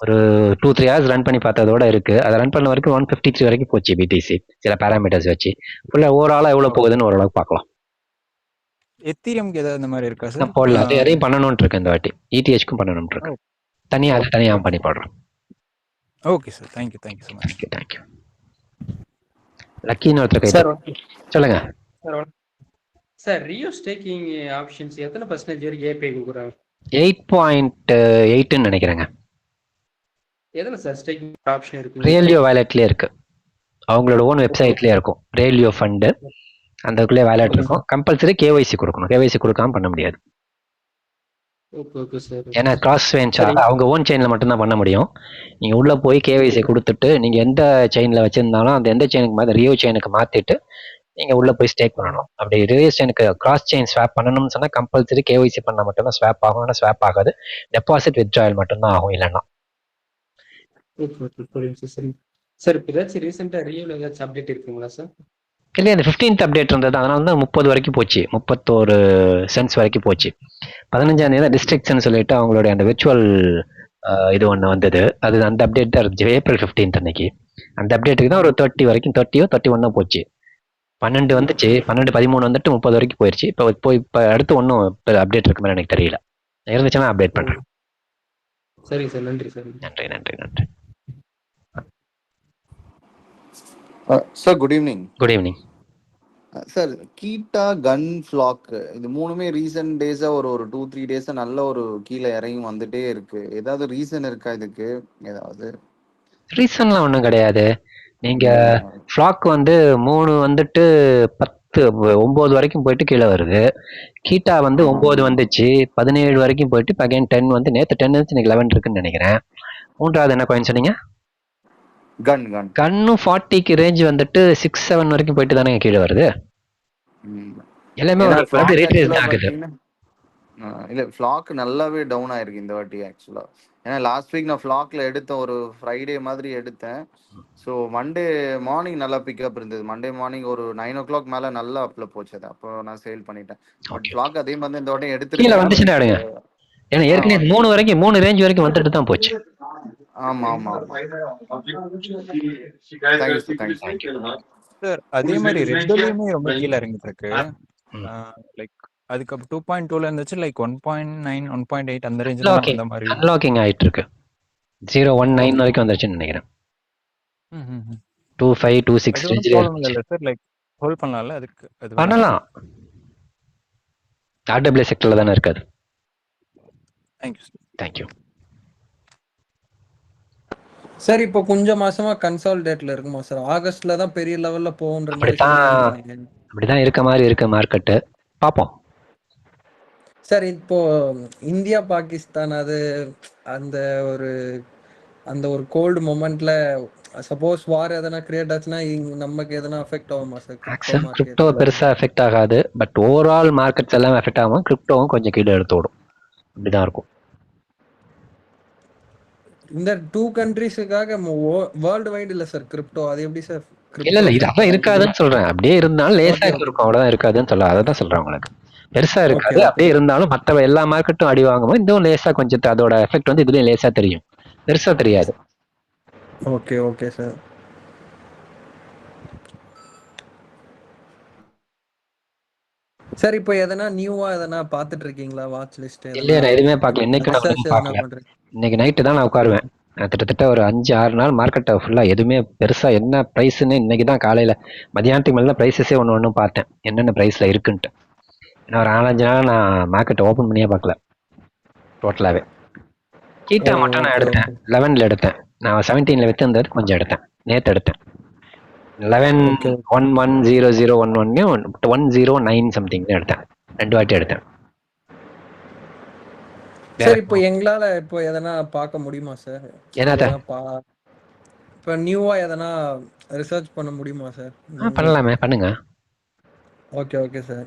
ஒரு 2-3 hours ரன் பண்ணி பார்த்ததோட இருக்கு. அதை ரன் பண்ண வரைக்கும் 153 வரைக்கும் போச்சு பிடிசி, சில பேராமீட்டர்ஸ் வச்சு. ஃபுல்லா ஓவராலா எவ்வளவு போகுதுன்னு ஓரளவுக்கு பார்க்கலாம். எத்தீரியம்க்கு ஏதாவது இந்த மாதிரி இருக்கா சார்? போடல, அது எதையும் பண்ணணும்னு இருக்கேன் இந்த வாட்டி. ETHக்கும் பண்ணணும்னு இருக்கேன். தனியாக பண்ணி போடுறேன். Okay sir, thank you so much. Thank you. லக்கின்னு ஒருத்தர் சொல்லுங்க சார். ரியோ ஸ்டேக்கிங் ஆப்ஷன்ஸ் எத்தனை பர்சன்டேஜ் வரைக்கும் ஏபிஐ கொடுக்குறாங்க? 8.8ன்னு நினைக்கிறேங்க. எதுல சார் ஸ்டேக்கிங் ஆப்ஷன் இருக்கு? ரேலியோ வாலெட்லயே இருக்கு, அவங்களோட ஓன் வெப்சைட்லயே இருக்கும். ரேலியோ ஃபண்டு அந்தக்குள்ளே வாலெட் இருக்கும். கம்பல்சரி KYC கொடுக்கணும். KYC கொடுக்காம பண்ண முடியாது. Okay okay sir. ஏன்னா கிராஸ் செயின் சரி. அவங்க ஓன் செயினில் மட்டும்தான் பண்ண முடியும். நீங்கள் உள்ளே போய் கேவைசி கொடுத்துட்டு நீங்கள் எந்த செயினில் வச்சுருந்தாலும் அந்த எந்த செயினுக்கு மாதிரி ரியோ செயினுக்கு மாற்றிட்டு நீங்கள் உள்ளே போய் ஸ்டேக் பண்ணணும். அப்படி ரியோ செயினுக்கு கிராஸ் செயின் ஸ்வாப் பண்ணணும்னு சொன்னால் கம்பல்சரி கேவைசி பண்ணால் மட்டும்தான் ஸ்வாப் ஆகும். ஆனால் ஸ்வாப் ஆகாது. டெபாசிட் வித்ட்ராயல் மட்டும்தான் ஆகும். இல்லைன்னா ஓகே ஓகே புரியுது சார். சரி சார், இப்போ ஏதாச்சும் ரீசெண்டாக ரியோவில் ஏதாச்சும் அப்டேட் இருக்குங்களா சார்? இல்லையா அந்த 15th அப்டேட் இருந்தது. அதனால தான் 30 வரைக்கும் போச்சு. 31 சென்ஸ் வரைக்கும் போச்சு. 15ஆம் தேதி டிஸ்ட்ரிக்ட்ஸ்னு சொல்லிட்டு அவங்களுடைய அந்த விர்ச்சுவல் இது ஒன்று வந்தது. அது அந்த அப்டேட் தான் இருந்துச்சு April 15th அன்னைக்கு. அந்த அப்டேட்டுக்கு தான் ஒரு 30 வரைக்கும் 30 31 போச்சு. 12 வந்துச்சு. 12 13 வந்துட்டு 30 வரைக்கும் போயிடுச்சு. இப்போ அடுத்து ஒன்றும் அப்டேட் இருக்கு மாதிரி எனக்கு தெரியல. இருந்துச்சுன்னா அப்டேட் பண்ணுறேன். சரி சார், நன்றி சார். நன்றி நன்றி நன்றி. Sir good evening. Good evening sir, கீட்டா கன் ஃபிளாக் இது மூணுமே ரீசன்ட் டேஸா ஒரு 2-3 டேஸா நல்ல ஒரு கீழே இறங்கி வந்துட்டே இருக்கு. ஏதாவது ரீசன் இருக்கா இதுக்கு? ஏதாவது ரீசன்லாம் ஒன்றும் கிடையாது. நீங்கள் ஃப்ளாக் வந்து 3 வந்துட்டு 10 9 வரைக்கும் போயிட்டு கீழே வருது. கீட்டா வந்து 9 வந்துச்சு, 17 வரைக்கும் போயிட்டு இப்போ அகைன் 10 வந்து நேற்று 10 இருந்துச்சு, இன்னைக்கு 11 இருக்குன்னு நினைக்கிறேன். மூன்றாவது என்ன காயின் சொன்னீங்க? கன்னும் 40க்கு ரேஞ்ச் வந்துட்டு 6-7 வரைக்கும் போயிட்டு தானே கீழே வருது. எல்லாமே ஒரு ரேட் ஆகுது. இல்ல ஃபிளாக் நல்லாவே டவுன் ஆயிருக்கு இந்த வாட்டி ஆக்சுவலா. ஏன்னா லாஸ்ட் வீக் நான் ஃபிளாக்ல எடுத்தேன், ஒரு ஃப்ரைடே மாதிரி எடுத்தேன். ஸோ மண்டே மார்னிங் நல்லா பிக்கப் இருந்தது. மண்டே மார்னிங் ஒரு 9 o'clock மேல நல்லா அப்ல போச்சு. அது அப்போ நான் சேல் பண்ணிட்டேன். பட் ஃபிளாக் அதே மாதிரி இந்த வாட்டி கீழே வந்துச்சுன்னா எடுங்க. ஏன்னா ஏற்கனவே 3 வரைக்கும் 3 ரேஞ்ச் வரைக்கும் வந்துட்டு தான் போச்சு. ஆமா ஆமா. சார் அதே மாதிரி ரெட்லயுமே ரொம்ப கீழே இறங்கிட்டு இருக்கு. லைக் அதுக்கு 2.2ல இருந்துச்சு, லைக் 1.9 1.8 அந்த ரேஞ்சில அந்த மாதிரி அன்லாக்கிங் ஆயிட்டு இருக்கு. 0.19 வரைக்கும் வந்துருச்சுன்னு நினைக்கிறேன். 2.5 2.6 ரேஞ்சில இல்ல சார், லைக் ஹோல்ட் பண்ணலாம்ல. அதுக்கு அது பண்ணலாம். RWA செக்டர்ல தானே இருக்காது. தேங்க்யூ. சார் இப்போ கொஞ்சம் மாசமா கன்சாலிடேட்ல இருக்குமா சார்? ஆகஸ்ட்ல தான் பெரிய லெவல்ல போகுன்ற மாதிரி அப்படிதான் இருக்க மாதிரி இருக்கு மார்க்கெட். பாப்போம் சார். இப்போ இந்தியா பாகிஸ்தான் அது அந்த ஒரு கோல்டு மொமெண்ட்ல சப்போஸ் வார் எதனா கிரியேட் ஆச்சுன்னா நமக்கு எதனா அஃபெக்ட் ஆகுமா சார்? கிரிப்டோ பெருசா எஃபெக்ட் ஆகாது. பட் ஓவரால் மார்க்கெட்ஸ் எல்லாம் எஃபெக்ட் ஆகும். கிரிப்டோவும் கொஞ்சம் கீழே எடுத்து விடும். அப்படிதான் இருக்கும். இந்த 2 கண்ட்ரீஸுக்காக வேர்ல்டு வைடு இல்ல சார் கிரிப்டோ. அது எப்படி சார்? இல்ல இது அதான் இருக்காதுன்னு சொல்றேன். அப்படியே இருந்தாலும் லேசா இருக்கும், அவ்வளவுதான். இருக்காதுன்னு சொல்ல அதை தான் சொல்றேன் உங்களுக்கு. பெருசா இருக்காது. அப்படியே இருந்தாலும் மற்ற எல்லா மார்க்கெட்டும் அடி வாங்கும்போது இதுவும் லேசா கொஞ்சம் அதோட எஃபெக்ட் வந்து இதுலயும் லேசா தெரியும், பெருசா தெரியாது. Okay okay sir. சார் இப்போ எதனா நியூவா எதனா பாத்துட்டு இருக்கீங்களா? வாட்ச் லிஸ்ட் இல்லையா? நான் எதுவுமே பார்க்கல. இன்னைக்கு நைட்டு தான் நான் உட்காருவேன். கிட்டத்தட்ட ஒரு 5-6 நாள் மார்க்கெட்டை ஃபுல்லா எதுவுமே பெருசா என்ன பிரைஸ்ன்னு இன்னைக்கு தான் காலையில மதியானத்துக்கு மேல பிரைஸஸே ஒன்று பார்த்தேன், என்னென்ன பிரைஸ்ல இருக்குன்ட்டு. ஏன்னா ஒரு 4-5 நாள் நான் மார்க்கெட்டை ஓப்பன் பண்ணியே பார்க்கல டோட்டலாவே. கீட்டா மட்டும் நான் எடுத்தேன், 11ல எடுத்தேன். நான் 17ல வித்துருந்தது கொஞ்சம் எடுத்தேன், நேற்று எடுத்தேன். 11-11-0011 109 சம்திங் எடுத்தேன். 2 வாட்டி எடுத்தேன். சார் இப்போ எங்களால இப்போ எதனா பார்க்க முடியுமா சார்? என்னது இப்போ நியூவா எதனா ரிசர்ச் பண்ண முடியுமா சார்? பண்ணலாமே, பண்ணுங்க. Okay okay sir.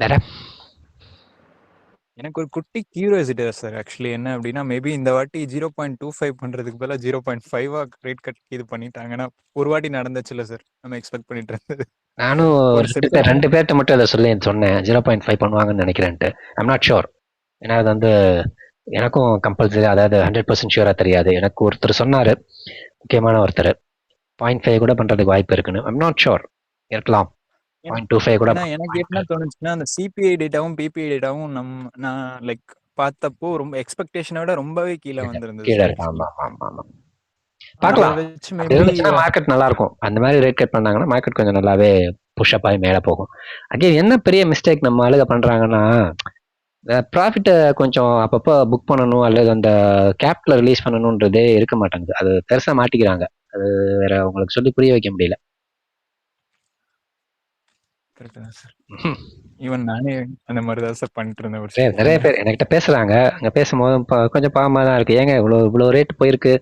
வேற எனக்கு ஒரு குட்டி கியூரியாசிட்டி சார். ஆக்சுவலி என்ன அப்படின்னா, மேபி இந்த வாட்டி 0.25 பண்றதுக்கு பதிலாக 0.5 ரேட் கட் இது பண்ணிட்டாங்கன்னா, ஒரு வாட்டி நடந்துச்சுல்ல சார், நம்ம எக்ஸ்பெக்ட் பண்ணிட்டு இருந்தது. நானும் 2 பேர்கிட்ட மட்டும் அதை சொன்னேன் 0.5 பண்ணுவாங்கன்னு நினைக்கிறேன்ட்டு. I'm not sure. ஏன்னா அது வந்து எனக்கும் கம்பல்சரி, அதாவது 100% ஷியூரா தெரியாது. எனக்கு ஒருத்தர் சொன்னாரு, முக்கியமான ஒருத்தர் 0.5 கூட பண்றதுக்கு வாய்ப்பு இருக்குன்னு. ஐம் நாட் ஷோர், இருக்கலாம். 0.25 கூட. எனக்கு என்ன தோணுச்சுன்னா, அந்த சிபிஐ டேட்டாவும் பிபிஐ டேட்டாவும் நான் லைக் பார்த்தப்போ ரொம்ப எக்ஸ்பெக்டேஷனை விட ரொம்பவே கீழே வந்திருந்தது. பார்க்கலாம், மார்க்கெட் நல்லா இருக்கும். அந்த மாதிரி ரேட் கட் பண்ணாங்கன்னா மார்க்கெட் கொஞ்சம் நல்லாவே புஷ் அப் ஆகி மேலே போகும். அகைன் என்ன பெரிய மிஸ்டேக் நம்ம ஆளுக பண்றாங்கன்னா, ப்ராஃபிட்டை கொஞ்சம் அப்பப்போ புக் பண்ணணும் அல்லது அந்த கேப்ல ரிலீஸ் பண்ணணுன்றதே இருக்க மாட்டாங்குது. அது பெருசா மாட்டிக்கிறாங்க. அது வேற உங்களுக்கு சொல்லி புரிய வைக்க முடியல. கரெக்ட் தான் சார். ஈவன் நானே அந்த மாதிரி தான் சார் பண்ணிட்டு இருந்தேன் ஒரு நிறைய சில நிறைய டைம்ல. பேர் என்கிட்ட பேசுறாங்க. அங்க பேசும்போது கொஞ்சம் பாவமா தான் இருக்கு. ஏங்க இவ்வளோ ரேட் போயிருக்கு,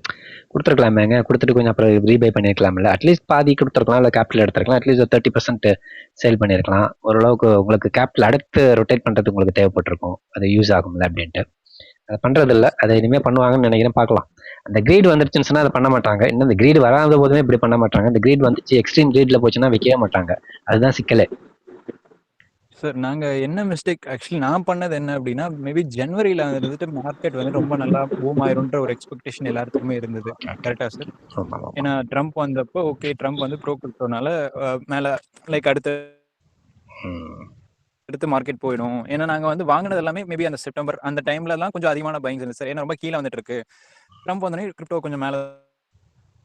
குடுத்துருக்கலாமேங்க. குடுத்துட்டு கொஞ்சம் அப்புறம் ரீபை பண்ணியிருக்கலாம்ல. அட்லீஸ்ட் பாதி குடுத்துருக்கலாம், இல்ல கேபிட்டல் எடுத்துருக்கலாம். அட்லீஸ்ட் ஒரு 30% சேல் பண்ணியிருக்கலாம். ஓரளவுக்கு உங்களுக்கு கேபிட்டல் அடுத்து ரொட்டேட் பண்றதுக்கு உங்களுக்கு தேவைப்பட்டிருக்கும். அது யூஸ் ஆகும்ல அப்படின்ட்டு. அத பண்றதில்ல. அத இனிமே பண்ணுவாங்கன்னு நினைக்கிறேன், பார்க்கலாம். அந்த கிரீட் வந்துருச்சுன்னு சொன்னா அத பண்ண மாட்டாங்க. இன்னும் இந்த கிரீட் வராத போதுமே இப்படி பண்ண மாட்டாங்க. இந்த கிரீட் வந்துச்சு, எக்ஸ்ட்ரீம் கிரீட்ல போச்சுன்னா விக்கவே மாட்டாங்க. அதுதான் சிக்கலே. சார் நாங்க என்ன மிஸ்டேக் ஆக்சுவலி நான் பண்ணது என்ன அப்படின்னா, மேபி ஜனவரியில வந்துட்டு மார்க்கெட் வந்து ரொம்ப நல்லா பூம் ஆயிரும்ன்ற ஒரு எக்ஸ்பெக்டேஷன் எல்லாத்துக்குமே இருந்தது. கரெக்டா சார்? ஆமா, ஆமா. ஏன்னா ட்ரம்ப் வந்தப்போ ஓகே ட்ரம்ப் வந்து ப்ரோ கிரிப்டோனால மேல லைக் அடுத்து ம். அடுத்து மார்க்கெட் போயிடும். ஏன்னா நாங்க வந்து வாங்கினது எல்லாமே மேபி அந்த செப்டம்பர் அந்த டைம்ல எல்லாம் கொஞ்சம் அதிகமான பைங்ஸ் இருந்துச்சு சார். ஏன்னா ரொம்ப கீழே வந்துட்டு இருக்கு. ட்ரம்ப் வந்தோடனே கிரிப்டோ கொஞ்சம் மேல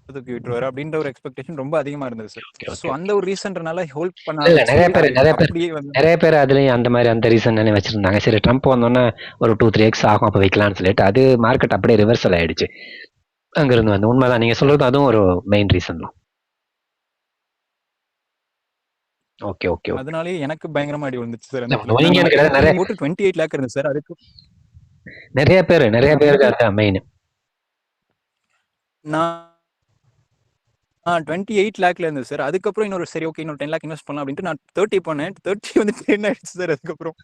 தூக்கி விட்டுருவாரு அப்படின்ற ஒரு எக்ஸ்பெக்டேஷன் ரொம்ப அதிகமா இருந்தது சார். Okay, so okay. அந்த ஒரு ரீசன்றனால ஹோல்ட் பண்ண இல்ல நிறைய ஆரம்பிச்சு பேர் அது நிறைய பேர் அப்படியே வந்து நிறைய பேர் அதுலயும் அந்த மாதிரி அந்த ரீசன் வச்சிருந்தாங்க. சரி ட்ரம்ப் வந்தோன்னே ஒரு 2-3x ஆகும், அப்ப வைக்கலாம்னு சொல்லிட்டு அது மார்க்கெட் அப்படியே ரிவர்சல் ஆயிடுச்சு. அங்கிருந்து வந்து உண்மைதான் நீங்க சொல்றது, அதுவும் ஒரு மெயின் ரீசன் தான். Okay, okay, okay. அதனாலேயே எனக்கு பயங்கரமா அடி விழுந்துச்சு சார் அந்த நம்ம இடத்துல. நீங்க நான் எனக்கு மார்க்கெட் நிறைய போட்டு 28 லேக் இருந்தது சார். அதுக்கு நிறைய பேருக்கு 20 அதுதான் மெயின். நான் 28 லேக்ல இருந்தது சார். அதுக்கப்புறம் இன்னொரு சரி ஓகே இன்னொரு 10 லேக் இன்வெஸ்ட் பண்ணலாம் அப்படின்ட்டு நான் 30 பண்ணேன். 30 வந்து 10 ஆயிடுச்சு சார் அதுக்கப்புறம்.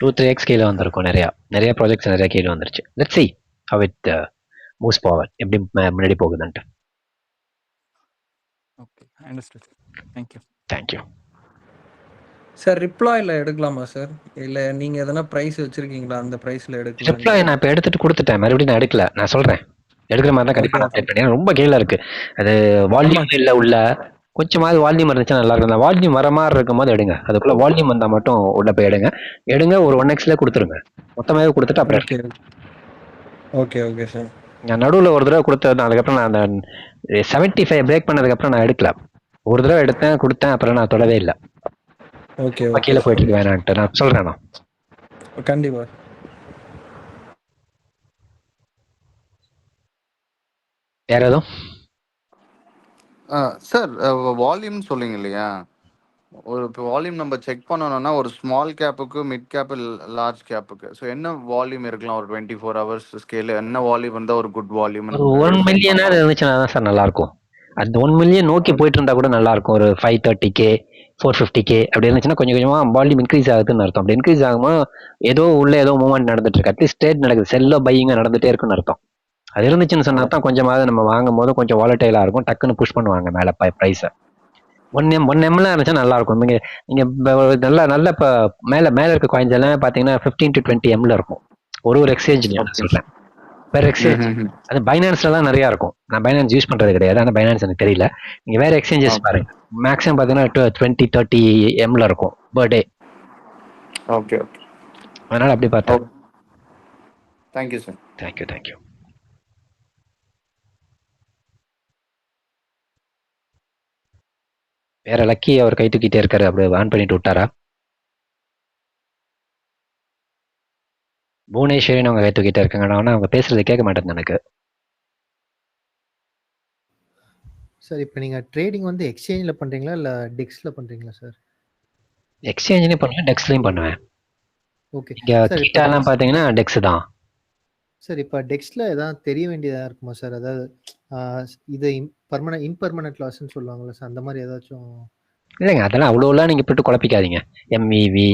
2-3x கீழே வந்திருக்கும். நிறைய ப்ராஜெக்ட்ஸ் நிறைய கீழே வந்துருச்சு. Let's see how it moves forward. எப்படி முன்னாடி போகுதுன்ட்டு. Okay understood. Thank you. Thank you. Sir ரிப்ளாயில எடுக்கலாமா சார்? இல்ல நீங்க எதனா பிரைஸ் வச்சிருக்கீங்களா? அந்த பிரைஸ்ல எடுக்கலாம். ரிப்ளை நான் இப்போ எடுத்துட்டு கொடுத்துட்டேன். மறுபடியும் நான் எடுக்கல. நான் சொல்றேன், எடுக்கிற மாதிரி தான் கண்டிப்பா ஓகே நான் அப்டேட் பண்ணேன். ரொம்ப கீழே இருக்கு. அது ஆமா வால்யூம் இல்ல உள்ள. கொஞ்சமாவது வால்யூம் இருந்துச்சுன்னா நல்லா இருக்கும். அந்த வால்யூம் வர மாதிரி இருக்கும் போது எடுங்க. அதுக்குள்ள வால்யூம் வந்தா மட்டும் உள்ள போய் எடுங்க. ஒரு 1xல கொடுத்துருங்க. மொத்தமாவே கொடுத்துட்டு அப்புறம் ஓகே ஓகே ஓகே சார். நான் நடுவில் ஒரு தடவை கொடுத்தது. அதுக்கப்புறம் நான் அந்த 75 பிரேக் பண்ணதுக்கப்புறம் நான் எடுக்கல. ஒரு தடவை எடுத்தேன், கொடுத்தேன், அப்புறம் நான் தொடவே இல்லை. ஓகே கீழே போயிட்டு இருக்கு வேணான்ட்டு நான் சொல்றேன். நான் கண்டிப்பா. வேற எதுவும் சார் வால்யூம் சொல்லுங்க இல்லையா? ஒரு இப்போ வால்யூம் நம்ம செக் பண்ணணும்னா ஒரு ஸ்மால் கேப்புக்கு, மிட் கேப்பு, லார்ஜ் கேப்புக்கு ஸோ என்ன வால்யூம் இருக்கலாம்? ஒரு 24 ஹவர்ஸ் ஸ்கேல் என்ன வால்யூம் இருந்தால் ஒரு குட் வால்யூம் ஒரு 1 மில்லியனாவது இருந்துச்சுன்னா தான் சார் நல்லா இருக்கும். அந்த 1 மில்லியன் நோக்கி போயிட்டு இருந்தா கூட நல்லா இருக்கும். ஒரு 530K 450K அப்படி இருந்துச்சுன்னா கொஞ்சம் கொஞ்சமா வால்யூம் இன்க்ரீஸ் ஆகுதுன்னு அர்த்தம். அப்படி இன்க்ரீஸ் ஆகும்போது ஏதோ உள்ள ஏதோ மூவ்மெண்ட் நடந்துட்டு இருக்கு. அட்லீஸ்ட் ட்ரேட் நடக்குது, செல்லோ பையிங்க நடந்துட்டே இருக்குன்னு அர்த்தம். அது இருந்துச்சுன்னு சொன்னா தான் கொஞ்சமாவது நம்ம வாங்கும் போது கொஞ்சம் வாலட்டைலா இருக்கும். டக்குன்னு புஷ் பண்ணுவாங்க மேல ப்ரைஸை. 1M இருந்துச்சா நல்லா இருக்கும். நீங்க நல்ல இப்போ மேல இருக்க காயின்ஸ் எல்லாமே பாத்தீங்கன்னா 15 to 20 M இருக்கும். ஒரு எக்ஸ்சேஞ்ச்லயும் நான் சொல்றேன். வேற எக்ஸ்சேஞ்ச் அது பைனான்ஸ்ல தான் நிறைய இருக்கும். நான் பைனான்ஸ் யூஸ் பண்றது கிடையாது. ஆனா பைனான்ஸ் எனக்கு தெரியல. நீங்க வேற எக்ஸ்சேஞ்சஸ் பாருங்க. மேக்ஸிமம் பாத்தீங்கன்னா 20-30 M இருக்கும் பர் டே. Okay okay. அதனால அப்படி பார்த்தா. Thank you sir. தேங்க்யூ. வேற லக்கி அவர் கை தூக்கிட்டே இருக்காரு. அப்படியே ஆன் பண்ணிட்டு விட்டாரா? புவனேஸ்வரின்னு அவங்க கை தூக்கிட்டே இருக்காங்க. ஆனா அவங்க பேசுறது கேட்க மாட்டேங்குது எனக்கு. சார் இப்போ நீங்க ட்ரேடிங் வந்து எக்ஸ்சேஞ்சில் பண்றீங்களா இல்ல டெக்ஸ்ல பண்றீங்களா சார்? எக்ஸ்சேஞ்ச்லயும் பண்ணுவேன், டெக்ஸ்லயும் பண்ணுவேன். ஓகே இங்க சார். இப்போ கீட்டாலாம் பாத்தீங்கன்னா டெக்ஸ் தான். சார் இப்போ டெக்ஸ்ல ஏதாவது தெரிய வேண்டியதா இருக்குமா சார்? அதாவது இது இம்பர்மனன்ட் லாஸ்ன்னு சொல்லுவாங்கல்ல சார், அந்த மாதிரி ஏதாச்சும்? இல்லைங்க, அதெல்லாம் அவ்வளோலாம் நீங்க போட்டு குழப்பிக்காதீங்க. எம்இவி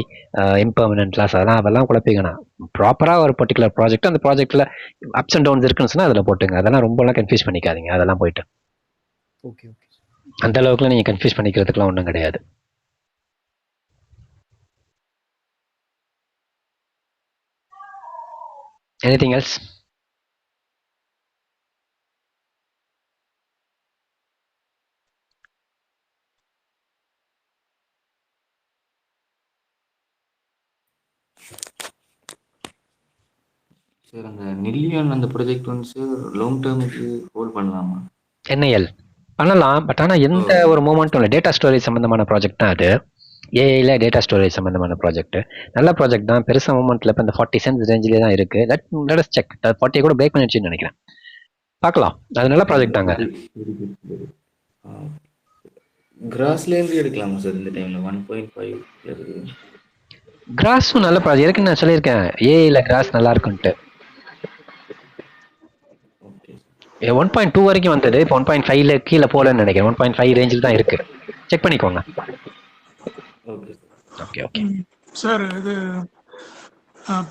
இம்பர்மனன்ட் லாஸ் அதெல்லாம் குழப்பிக்கணும். ப்ராப்பரா ஒரு பர்டிகுலர் ப்ராஜெக்ட், அந்த ப்ராஜெக்ட்ல அப்ஸ் அண்ட் டவுன்ஸ் இருக்குன்னு சொன்னா அதுல போட்டுங்க. அதெல்லாம் ரொம்பலாம் கன்ஃபியூஸ் பண்ணிக்காதீங்க. அதெல்லாம் போயிட்டு ஓகே அந்த அளவுக்குலாம் நீங்க கன்ஃபியூஸ் பண்ணிக்கிறதுக்குலாம் ஒன்றும் கிடையாது. Anything else? சார் அந்த நில்லியன் அந்த ப்ராஜெக்ட் வந்து சார் லாங் டேர்முக்கு ஹோல்ட் பண்ணலாமா? என்ஐஎல் பண்ணலாம். பட் ஆனால் எந்த ஒரு மூமெண்ட்டும் இல்லை. டேட்டா ஸ்டோரேஜ் சம்மந்தமான ப்ராஜெக்ட் தான் அது. ஏஐல டேட்டா ஸ்டோரேஜ் சம்மந்தமான ப்ராஜெக்ட். நல்ல ப்ராஜெக்ட் தான். பெருசாக மூமெண்ட்ல இப்போ இந்த 40 cents ரேஞ்சிலே தான் இருக்கு. Let us check. 40 கூட பிரேக் பண்ணிடுச்சுன்னு நினைக்கிறேன். பார்க்கலாம். அது நல்ல ப்ராஜெக்ட் தாங்க. கிராஸ்லேருந்து எடுக்கலாமா சார் இந்த டைம்ல 1.5 இருக்குது. கிராஸும் நல்ல ப்ராஜெக்ட் இருக்கு. நான் சொல்லியிருக்கேன் ஏஐல கிராஸ் நல்லா இருக்குன்ட்டு. 1.2 வரைக்கும் வந்தது. இப்போ 1.5ல கீழே போலன்னு நினைக்கிறேன். 1.5 ரேஞ்சில் தான் இருக்கு. செக் பண்ணிக்கோங்க. ஓகே ஓகே சார் இது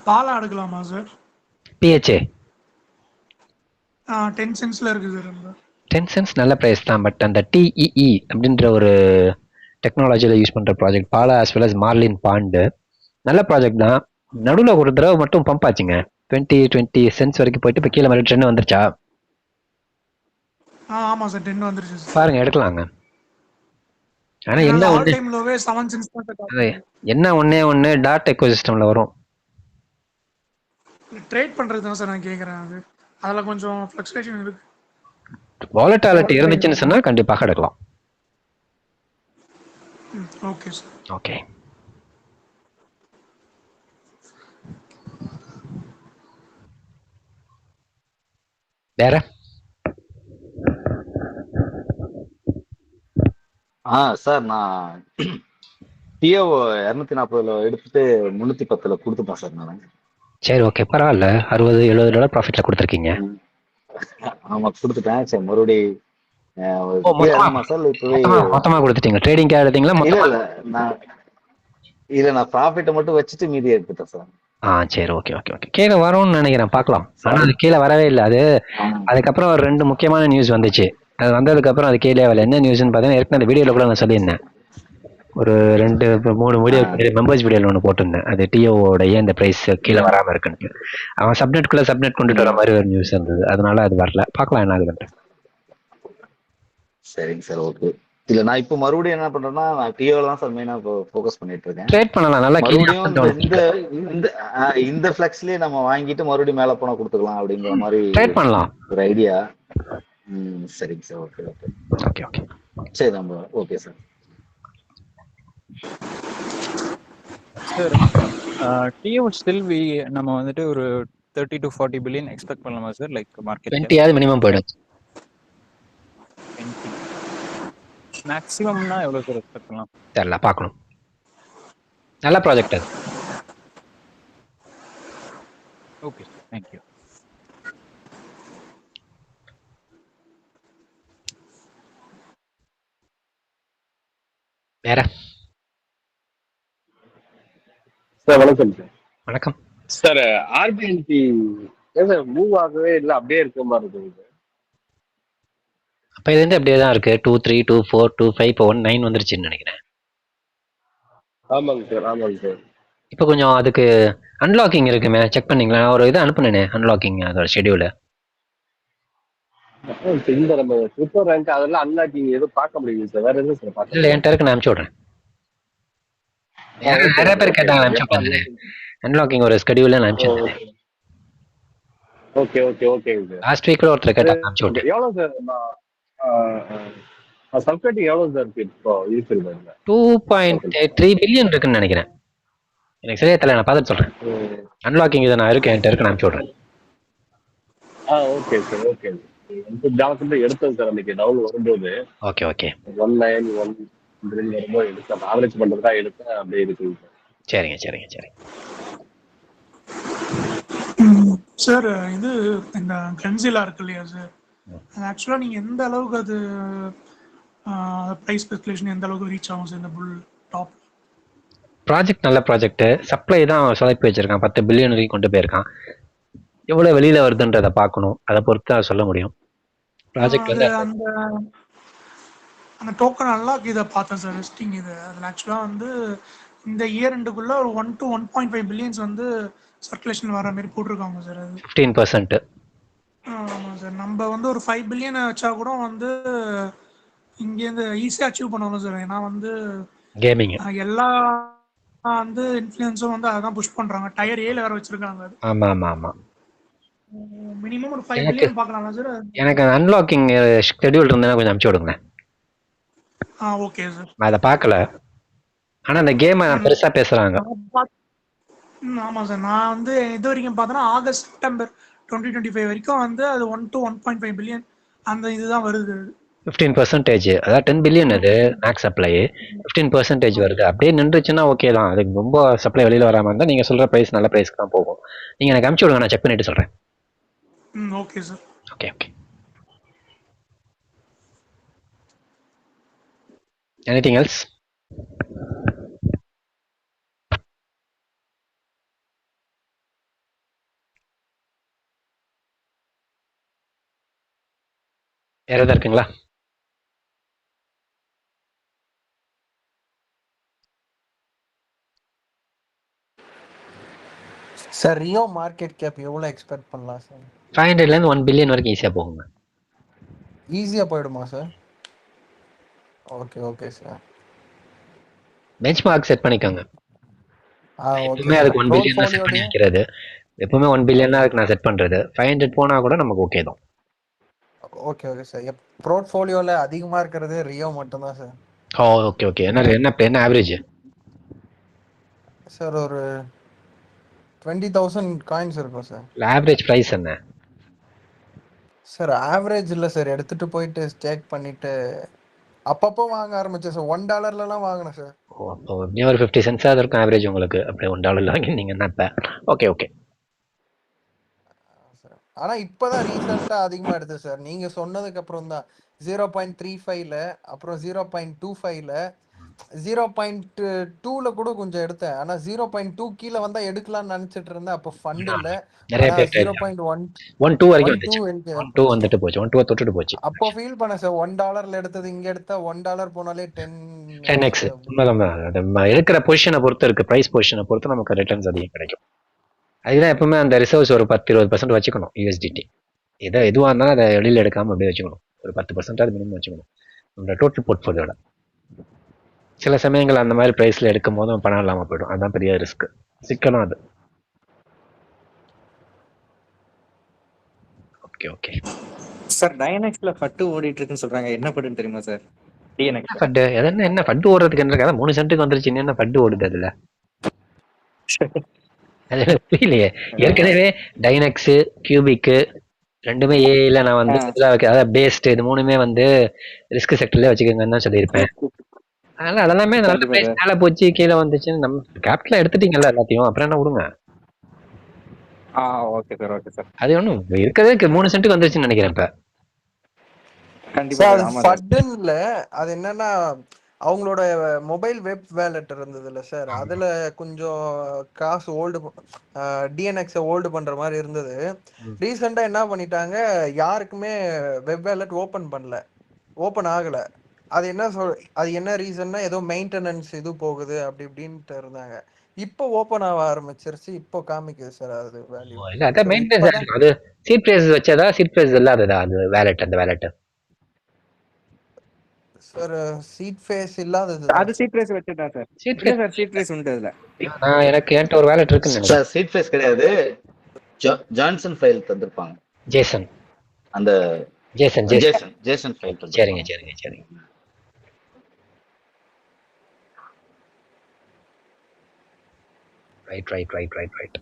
பாலா எடுக்கலாமா சார்? பிஹெச்ஏ 10 சென்ட்ஸ்ல இருக்கு சார். 10 சென்ட்ஸ் நல்ல ப்ரைஸ் தான். பட் அந்த டிஇஇ அப்படின்ற ஒரு டெக்னாலஜியில் யூஸ் பண்ணுற project Phala as well as Marlin pond நல்ல ப்ராஜெக்ட் தான். நடுவில் ஒரு தடவை மட்டும் பம்ப் ஆச்சுங்க. 20 சென்ட்ஸ் வரைக்கும் போயிட்டு இப்போ கீழே மாதிரி ட்ரெண்ட் வந்துருச்சா? ஆமா சார் 10 வந்துருச்சு சார். பாருங்க எடுக்கலாங்க. ஆனா என்ன ஆல் ஒண்ணு டைம் லோவே 7 சென்ட்ஸ் தான் சார். என்ன ஒண்ணே டாட் எக்கோசிஸ்டம்ல வரும். ட்ரேட் பண்றது தான் சார் நான் கேக்குறேன். அதுல கொஞ்சம் ஃப்ளக்சுவேஷன் இருக்கு. வாலட்டாலிட்டி இருந்துச்சுன்னு சொன்னா கண்டிப்பாக எடுக்கலாம். Okay sir. ஓகே வேற சார் நான் டிஓ 240 எடுத்துட்டு 310 கொடுத்துப்பேன் சார் நான். சரி ஓகே பரவாயில்ல. $60-70 ப்ராஃபிட்ல கொடுத்துருக்கீங்க. ஆமா கொடுத்துட்டேன். சரி மறுபடியும் மொத்தமா கொடுத்துட்டீங்க. ட்ரேடிங்கா எடுத்தீங்களா? இல்ல நான் ப்ராஃபிட்டை மட்டும் வச்சுட்டு மீதி எடுத்துட்டேன் சார். சரி ஓகே ஓகே ஓகே கீழே வரும்னு நினைக்கிறேன். பார்க்கலாம். ஆனா அது கீழே வரவே இல்லை. அதுக்கப்புறம் ஒரு 2 முக்கியமான நியூஸ் வந்துச்சு. அது வந்ததுக்கு அப்புறம் அது கீழே வரல. என்ன நியூஸ்ன்னு பார்த்தீங்கன்னா ஏற்கனவே அந்த வீடியோல கூட நான் சொல்லியிருந்தேன். ஒரு 2-3 வீடியோ மெம்பர்ஸ் வீடியோல ஒன்று போட்டிருந்தேன். அது டிஓட ஏன் இந்த பிரைஸ் கீழே வராம இருக்குன்னு. அவன் சப்நெட் கொண்டுட்டு வர மாதிரி ஒரு நியூஸ் இருந்தது. அதனால அது வரல. பார்க்கலாம் என்ன ஆகுதுன்ட்டு. சரிங்க சார் ஓகே. இல்ல நான் இப்போ மறுபடியும் என்ன பண்றேன்னா நான் டிஓல தான் சார் மெயினா ஃபோக்கஸ் பண்ணிட்டு இருக்கேன். ட்ரேட் பண்ணலாம். நல்லா மறுபடியும் இந்த ஃப்ளெக்ஸ்லயே நம்ம வாங்கிட்டு மறுபடியும் மேல போனா கொடுத்துக்கலாம் அப்படிங்கிற மாதிரி ட்ரேட் பண்ணலாம் ஒரு ஐடியா. சரிங்க sir okay okay okay okay சரி நம்ம ஓகே சார். சார் டிஓ ஸ்டில் நம்ம வந்துட்டு ஒரு 30 to 40 பில்லியன் எக்ஸ்பெக்ட் பண்ணலாமா சார்? லைக் மார்க்கெட் 20 மினிமம் போயிடும். மேக்ஸிமம்னா எவ்வளவு சார் எக்ஸ்பெக்ட் பண்ணலாம்? தெரியல பார்க்கணும். நல்ல ப்ராஜெக்ட் அது. Okay thank you. வேற சார் வணக்கம் சார். வணக்கம் சார் ஆர்பிஎன்டி மூவ் ஆகவே இல்லை அப்படியே இருக்க மாதிரி இருக்குது. அப்போ இதுலேருந்து அப்படியே தான் இருக்கு. 2, 3, 2, 4, 2, 5 இப்போ 19 வந்துருச்சுன்னு நினைக்கிறேன். ஆமாங்க சார் ஆமாங்க சார். இப்போ கொஞ்சம் அதுக்கு அன்லாக்கிங் இருக்குமே, செக் பண்ணீங்களா? நான் ஒரு இது அனுப்புனேனே அன்லாக்கிங் அதோட ஷெடியூல. இந்த நம்ம சூப்பர் ரேங்க் அதெல்லாம் அன்லாக்கிங் எதுவும் பார்க்க முடியுது சார். வேற எதுவும் சார் பார்க்க இல்லை என்கிட்ட இருக்கு. நான் அனுப்பிச்சு விட்றேன். நிறைய பேர் கேட்டாங்க. அனுப்பிச்சு விட்றேன். அன்லாக்கிங் ஒரு ஸ்கெடியூல நான் அனுப்பிச்சு விட்றேன். Okay okay okay sir. Last வீக்ல ஒருத்தர் கேட்டாங்க, அனுப்பிச்சு விட்டேன். எவ்வளோ சார் சப்கட்டிங் எவ்வளோ சார் இப்போ இருக்குது? 2.3 பில்லியன் இருக்குன்னு நினைக்கிறேன். எனக்கு சரியா தெரியல. நான் பார்த்துட்டு சொல்றேன். அன்லாக்கிங் இதை நான் இருக்கு என்கிட்ட இருக்கு. நான் அனுப்பிச்சு விட்றேன். Okay sir okay. ஜாலத்துல எடுத்தேன் சார் அன்னைக்கு டவுன் வரும்போது. ஓகே ஓகே 1911 வரும்போது எடுத்தேன். ஆவரேஜ் பண்றதுக்காக எடுத்தேன். அப்படியே இருக்குங்க சார். சரிங்க சரிங்க சரி. சார் இது இந்த கன்சிலா இருக்கு இல்லையா சார், அது ஆக்சுவலா நீங்க எந்த அளவுக்கு அது பிரைஸ் ஸ்பெகுலேஷன் எந்த அளவுக்கு ரீச் ஆகும் சார் இந்த புல் டாப்? ப்ராஜெக்ட் நல்ல ப்ராஜெக்ட். சப்ளை தான் சொதப்பி வச்சிருக்கான். 10 பில்லியன் வரைக்கும் கொண்டு போயிருக்கான். எவ்வளவு வெளியில வருதுன்றதை பார்க்கணும். அதை பொறுத்து தான் சொல்ல முடியும். ப்ராஜெக்ட் வந்து அந்த டோக்கன் அன்லாக் இதை பார்த்தேன் சார். லிஸ்டிங் இது அதில் ஆக்சுவலாக வந்து இந்த இயர் எண்டுக்குள்ள ஒரு 1 to 1.5 பில்லியன்ஸ் வந்து சர்க்குலேஷன் வர மாதிரி போட்டிருக்காங்க சார். அது 15%. ஆமாம் சார். நம்ம வந்து ஒரு 5 பில்லியன் வச்சா கூட வந்து இங்கேருந்து ஈஸியாக அச்சீவ் பண்ணுவாங்க சார். ஏன்னா வந்து கேமிங் எல்லா வந்து இன்ஃப்ளூயன்ஸும் வந்து அதான் புஷ் பண்ணுறாங்க. டயர் ஏல வேற வச்சிருக்காங்க. அது ஆமா ஆமா ஆமா. மினிமம் ஒரு 5 பில்லியன் பார்க்கலாம் சார். எனக்கு அன்லாக்கிங் ஷெட்யூல் இருந்தா கொஞ்சம் அனுப்பிச்சு விடுங்க. Okay sir. நான் அதை பார்க்கல. ஆனா அந்த கேமை பெருசா பேசுறாங்க. ஆமா சார். நான் வந்து இது வரைக்கும் பார்த்தோன்னா ஆகஸ்ட் செப்டம்பர் 2025 வரைக்கும் வந்து அது 1 to 1.5 பில்லியன் அந்த இதுதான் வருது. 15%, அதாவது 10 பில்லியன் அது மேக்ஸ் சப்ளை, 15% வருது. அப்படியே நின்றுச்சுன்னா ஓகே தான். அதுக்கு ரொம்ப சப்ளை வெளியில வராம இருந்தா நீங்க சொல்ற பிரைஸ் நல்ல பிரைஸ்க்கு தான் போகும். நீங்க எனக்கு அனுப்பிச்சு விடுங்க, நான் செக் பண்ணிட்டு சொல்றேன். Okay sir. Okay okay. Anything else? வேற ஏதாவது இருக்குங்களா? சார் ரியோ மார்க்கெட் கேப் எவ்வளோ எக்ஸ்பெக்ட் பண்ணலாம் சார்? 500லேருந்து 1 பில்லியன் வரைக்கும் ஈஸியாக போகுங்க. ஈஸியாக போயிடுமா sir? Okay okay sir. Bench mark set பண்ணிக்கோங்க. ஓகே எப்பவுமே சார். அதுக்கு 1 பில்லியன் தான் செட் பண்ணி வைக்கிறது. எப்பவுமே 1 பில்லியன் தான் அதுக்கு நான் செட் பண்றது. 500 போனா கூட நமக்கு ஓகே தான். Okay okay sir. போர்ட்ஃபோலியோல அதிகமா இருக்கிறது ரியோ மட்டும் தான் சார். Okay okay. என்ன ஆவரேஜ் சார்? ஒரு 20,000 காயின்ஸ் இருக்கும் சார். ஆவரேஜ் பிரைஸ் என்ன சார்? ஆவரேஜ் இல்லை சார், எடுத்துட்டு போயிட்டு ஸ்டேக் பண்ணிட்டு அப்பப்போ வாங்க ஆரம்பிச்சேன் சார். $1 வாங்கினேன் சார். அப்போ எப்படியும் ஒரு 50 சென்ட்ஸா இருக்கும் ஆவரேஜ் உங்களுக்கு. அப்படியே $1 வாங்கினீங்கன்னா இப்ப ஓகே ஓகே. ஆனா இப்பதான் ரீசெண்டா அதிகமா எடுத்து சார். நீங்க சொன்னதுக்கு அப்புறம் தான் 0.35ல, அப்புறம் 0.25ல, 0.2ல கூட கொஞ்சம் எடுத்தேன். ஆனா 0.2 கீழே வந்தா எடுக்கலாம்னு நினைச்சிட்டு இருந்தேன். அப்போ ஃபண்ட் இல்ல. நிறைய பேர் 1.2 வரைக்கும் வந்துச்சு. 1.2 வந்துட்டு போச்சு. 1.2 தொட்டுட்டு போச்சு. அப்போ ஃபீல் பண்ண சார். $1 எடுத்தது இங்க எடுத்தா $1 போனாலே 10x. உண்மைதான். இருக்கிற பொசிஷனை பொறுத்து இருக்கு. பிரைஸ் பொசிஷனை பொறுத்து நமக்கு ரிட்டர்ன்ஸ் அதிகம் கிடைக்கும். அதுதான் எப்பவுமே அந்த ரிசர்வ்ஸ் ஒரு 10-20% வச்சுக்கணும். யூஎஸ்டிடி எதுவாக இருந்தாலும் அதை வெளியில் எடுக்காமல் அப்படியே வச்சுக்கணும். ஒரு 10% அது மினிமம் வச்சுக்கணும் நம்மளோட டோட்டல் போர்ட்ஃபோலியோட. சில சமயங்கள் அந்த மாதிரி ப்ரைஸில் எடுக்கும் போது பணம் இல்லாமல் போயிடும். அதுதான் பெரிய ரிஸ்க், சிக்கனம் அது. Okay okay sir. டைனக்ஸ்ல ஃபட்டு ஓடிட்டு இருக்குன்னு சொல்றாங்க. என்ன ஃபட்டுன்னு தெரியுமா சார்? டிஎன்எக்ஸ் ஃபட்டு என்ன ஃபட்டு ஓடுறதுக்கு என்ன இருக்காது? 3 சென்ட்டுக்கு வந்துருச்சு. என்ன ஃபட்டு ஓடுது அதுல? அது புரியலையே. ஏற்கனவே டைனக்ஸ், கியூபிக் ரெண்டுமே ஏஐல நான் வந்து அதாவது பேஸ்ட், இது 3மே வந்து ரிஸ்க் செக்டர்ல வச்சுக்கோங்கன்னு தான் சொல்லியிருப்பேன். அதனால அதெல்லாமே நல்ல பிரைஸ் மேல போச்சு கீழே வந்துச்சுன்னு நம்ம கேபிட்டல எடுத்துட்டீங்கல்ல எல்லாத்தையும், அப்புறம் என்ன விடுங்க. Okay sir. Okay sir. அது ஒன்றும் இருக்கிறதுக்கு 3 சென்ட்டுக்கு வந்துருச்சுன்னு நினைக்கிறேன் இப்ப. கண்டிப்பா அது ஃபட்டுன்னு இல்ல. அது என்னன்னா அவங்களோட மொபைல் வெப் வேலட் இருந்ததுல்ல சார், அதுல கொஞ்சம் காசு டிஎன்எக்ஸை ஹோல்டு பண்ற மாதிரி இருந்தது. ரீசெண்டா என்ன பண்ணிட்டாங்க, யாருக்குமே வெப் வேலட் ஓப்பன் ஆகல. அது என்ன ரீசன்னா ஏதோ மெயின்டெனன்ஸ் இது போகுது அப்படி இப்படின்ட்டு இருந்தாங்க. இப்போ ஓப்பன் ஆக ஆரம்பிச்சிருச்சு. இப்போ காமிக்குது சார் அது வேல்யூ. இல்ல அதான் மெயின்டெனன்ஸ். அது சீட் பிரைஸ் வச்சதா சீட் பிரைஸ் இல்லாததா அது வேலட்? அந்த வேலட் சார் சீட் ஃபேஸ் இல்லாதது. அது சீட் பிரைஸ் வச்சதா சார்? இல்ல சார், சீட் பிரைஸ் உண்டு அதுல. எனக்கு என்கிட்ட ஒரு வேலட் இருக்குன்னு சார். சீட் ஃபேஸ் கிடையாது, ஜான்சன் ஃபைல் தந்திருப்பாங்க. ஜேசன் அந்த ஜேசன் ஃபைல். சரிங்க. ரைட்.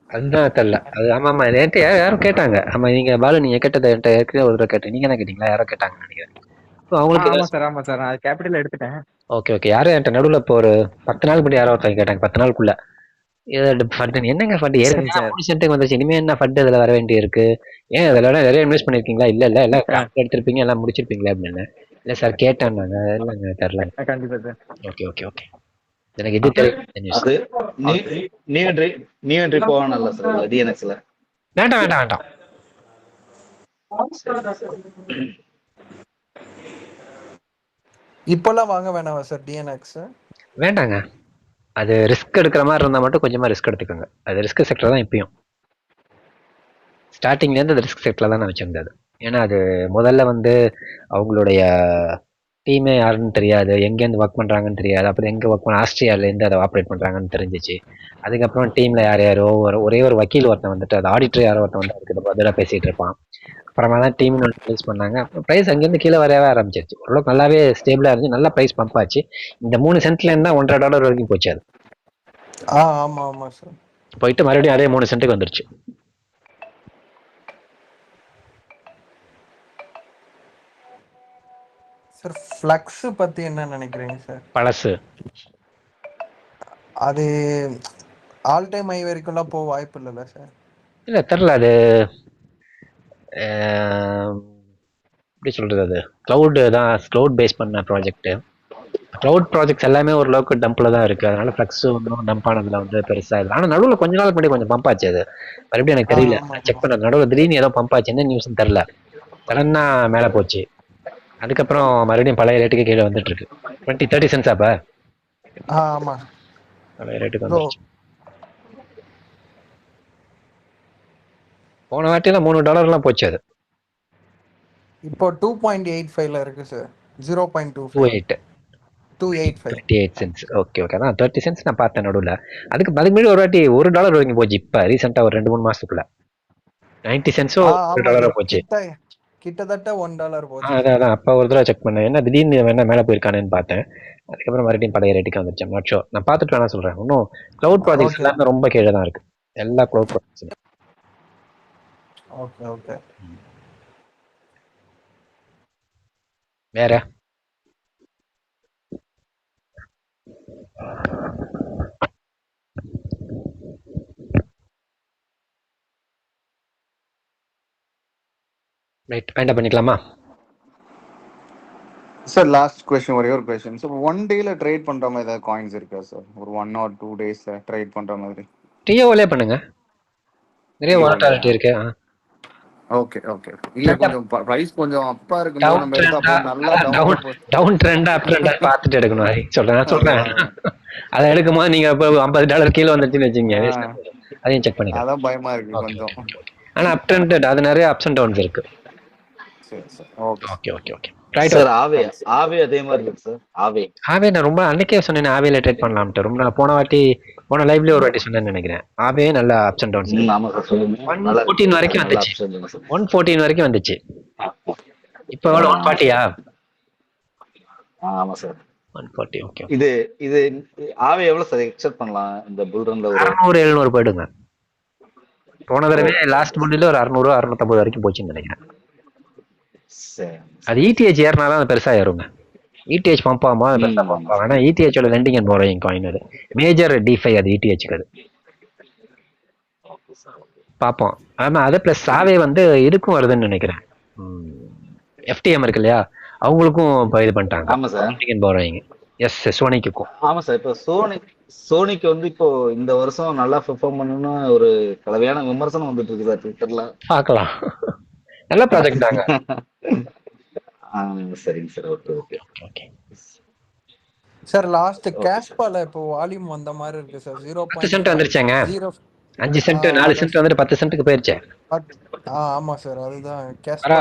அதுதான் தெரியல. அது ஆமா என்கிட்ட யாரும் கேட்டாங்க. ஆமா நீங்க பாலு, நீங்க கேட்டதை என்கிட்ட ஏற்கனவே ஒரு கேட்டேன். நீங்க என்ன கேட்டீங்களா? யாரோ கேட்டாங்கன்னு நினைக்கிறேன். அவங்களுக்கு ஆமா சார். நான் கேபிட்டல் எடுத்துட்டேன். ஓகே. யாரும் என்கிட்ட நடுவில் இப்போ ஒரு 10 நாள் முன்னாடி யாரோ ஒருத்தங்க கேட்டாங்க. 10 நாளுக்குள்ள ஃபண்ட் என்னங்க ஃபண்ட்? ஏற்கனவே 3 சென்ட்டுக்கு வந்துச்சு. இனிமே என்ன ஃபண்ட் இதுல வர வேண்டி இருக்கு? ஏன் இதெல்லாம் நிறைய இன்வெஸ்ட் பண்ணிருக்கீங்களா? இல்ல எல்லாம் எடுத்திருப்பீங்க, எல்லாம் முடிச்சிருப்பீங்களா அப்படின்னு. இல்ல சார் கேட்டேன் நாங்க. இல்லங்க தெரியல. கண்டிப்பா சார். ஓகே. எனக்கு இது தெரியும். அது நியூ என்ட்ரி போவானல்ல சார் டிஎன்எக்ஸ்ல? வேண்டாம். இப்பெல்லாம் வாங்க வேணாமா சார் டிஎன்எக்ஸ்? வேண்டாங்க. அது ரிஸ்க் எடுக்கிற மாதிரி இருந்தா மட்டும் கொஞ்சமா ரிஸ்க் எடுத்துக்கோங்க. அது ரிஸ்க் செக்டர் தான் இப்பயும். ஸ்டார்டிங்ல இருந்து அது ரிஸ்க் செக்டர்ல தான் நான் வச்சிருந்தது. ஏன்னா அது முதல்ல வந்து அவங்களுடைய டீமே யாருன்னு தெரியாது, எங்கேருந்து ஒர்க் பண்றாங்கன்னு தெரியாது. அப்புறம் எங்க ஒர்க் பண்ண ஆஸ்திரேலியாலேருந்து அதை ஆப்ரேட் பண்றாங்கன்னு தெரிஞ்சிச்சு. அதுக்கப்புறம் டீம்ல யாரோ ஒரே ஒரு வக்கீல் ஒருத்தன் வந்துட்டு, அது ஆடிட்டர் யாரோ ஒருத்தன் வந்து அதுக்கு பதிலாக பேசிட்டு இருப்பான். அப்புறமா தான் டீம் ரிலீஸ் பண்ணாங்க. அப்புறம் ப்ரைஸ் அங்கேருந்து கீழே வரவே ஆரம்பிச்சிருச்சு. ஓரளவுக்கு நல்லாவே ஸ்டேபிளா இருந்துச்சு. நல்லா ப்ரைஸ் பம்ப் ஆச்சு. இந்த 3 சென்ட்ல இருந்தா $1.50 வரைக்கும் போச்சு. அது ஆமா சார். போயிட்டு மறுபடியும் அதே 3 சென்ட்டுக்கு வந்துருச்சு. சார் ஃப்ளக்ஸ் பத்தி என்ன நினைக்கிறீங்க சார்? பழசு. அது ஆல் டைம் ஹை வரைக்கும்லாம் போக வாய்ப்பு இல்லைல்ல சார்? இல்ல தெரியல அது எப்படி சொல்றது, அது கிளவுட் பேஸ் பண்ண ப்ராஜெக்ட். கிளவுட் ப்ராஜெக்ட்ஸ் எல்லாமே ஒரு லோக்கல் டம்ப்ல தான் இருக்கு. அதனால ஃப்ளக்ஸ் ஒன்றும் டம்ப் ஆனதுல வந்து பெருசா இல்லை. ஆனா நடுவில் கொஞ்ச நாள் முன்னாடி கொஞ்சம் பம்ப் ஆச்சு. அது மறுபடியும் எனக்கு தெரியல, செக் பண்ண நடுவில் திடீர்னு ஏதோ பம்ப் ஆச்சு, என்ன நியூஸ்னு தெரியல. சடனா மேல போச்சு. அதுக்கப்புறம் மறுபடியும் பழைய ரேட்டுக்கு கீழே வந்துட்டு இருக்கு. 20-30 cents அப்ப ஆமா பழைய ரேட்டுக்கு வந்துருச்சு. போன வாட்டிலாம் $3 போச்சு. அது இப்போ 2.85ல இருக்கு சார். 0.25 28 cents. ஓகே ஓகே, அதான் 30 cents நான் பார்த்தேன் நடுவில். அதுக்கு முன்னாடி ஒரு வாட்டி $1 வரைக்கும் போச்சு. இப்போ ரீசெண்டாக ஒரு 2-3 மாசத்துக்குள்ள 90 cents $1 போச்சு. கிட்டத்தட்ட $1 போச்சு. அதான் அப்போ ஒரு தடவை செக் பண்ணேன், என்ன திடீர்னு வேணா மேலே போயிருக்கானேன்னு பார்த்தேன். அதுக்கப்புறம் மறுபடியும் பழைய ரேட்டுக்கு வந்துருச்சு. நாட் ஷோர், நான் பார்த்துட்டு வேணா சொல்றேன். இன்னும் கிளவுட் ப்ராஜெக்ட்ஸ் எல்லாமே ரொம்ப கீழே தான் இருக்கு, எல்லா கிளவுட் ப்ராஜெக்ட்ஸ். Okay okay. வேற ரைட் ஃபைண்ட் பண்ணிக்கலாமா சார்? லாஸ்ட் கொஸ்டின், ஒரே ஒரு கொஸ்டின். ஸோ 1 டேல ட்ரேட் பண்ற மாதிரி ஏதாவது காயின்ஸ் இருக்கா சார்? ஒரு 1 or 2 daysல ட்ரேட் பண்ற மாதிரி டிஓலே பண்ணுங்க, நிறைய வாலட்டிலிட்டி இருக்கு. Okay okay. இல்ல கொஞ்சம் பிரைஸ் கொஞ்சம் அப்பா இருக்கும்போது நம்ம எடுத்தா அப்போ நல்லா டவுன் ட்ரெண்டா அப் ட்ரெண்டா பார்த்துட்டு எடுக்கணும். நான் சொல்றேன் அதை எடுக்கும் போது நீங்க இப்போ $50 கீழே வந்துச்சுன்னு வச்சுங்க, அதையும் செக் பண்ணிக்கலாம். அதான் பயமா இருக்கு கொஞ்சம். ஆனா அப் ட்ரெண்ட் அது நிறைய அப்ஸ் அண்ட் டவுன்ஸ் இருக்கு. சரி sir. Okay okay okay okay right sir. ஆவே அதே மாதிரி இருக்கு சார். ஆவே நான் ரொம்ப அன்னைக்கே சொன்னேன், ஆவேல ட்ரேட் பண்ணலாம்ட்டு. ரொம்ப நான் போன லைவ்லயே ஒரு வாட்டி சொன்னேன்னு நினைக்கிறேன். ஆவே நல்ல அப்ஸ் அண்ட் டவுன்ஸ். ஆமா சார், சொல்லுங்க. 114 வரைக்கும் வந்துச்சு. 114 வரைக்கும் வந்துச்சு. இப்போ எவ்வளவு 140யா? ஆமா சார் 140. ஓகே. இது ஆவே எவ்வளவு சார் எக்ஸ்பெக்ட் பண்ணலாம் இந்த புல் ரன்ல? 600-700 போயிடுங்க. போன தடவை லாஸ்ட் முன்னில ஒரு 600-650 வரைக்கும் போச்சுன்னு நினைக்கிறேன். அது ETH ஏறினாதான் அது பெருசா ஏறுங்க. ETH பம்ப் ஆகுமா அது பெருசா பம்ப் ஆகும். ஆனா ETH ஓட லெண்டிங் அண்ட் போரோயிங் காயின் அது மேஜர் DeFi, அது ETH அது பார்ப்போம். ஆமா, அது பிளஸ் ஆவே வந்து இதுக்கும் வருதுன்னு நினைக்கிறேன். FTM இருக்கு இல்லையா, அவங்களுக்கும் இப்போ இது பண்ணிட்டாங்க. ஆமா சார், லெண்டிங் அண்ட் போரோயிங். எஸ், சோனிக்கும். ஆமா சார். இப்போ சோனிக்கு வந்து இப்போ இந்த வருஷம் நல்லா பெர்ஃபார்ம் பண்ணணும்னு ஒரு கலவையான விமர்சனம் வந்துட்டு இருக்கு சார் ட்விட்டர்ல. பார்க்கலாம், நல்ல ப்ராஜெக்ட் தாங்க. சரிங்க sir. Okay okay okay sir. Last கேஷ்பால இப்போ வால்யூம் வந்த மாதிரி இருக்கு சார். 10 சென்ட் வந்துருச்சாங்க. 5 சென்ட் 4 சென்ட் வந்துட்டு 10 சென்ட்டுக்கு போயிருச்சு. ஆமா சார், அதுதான் கேஷ்பா.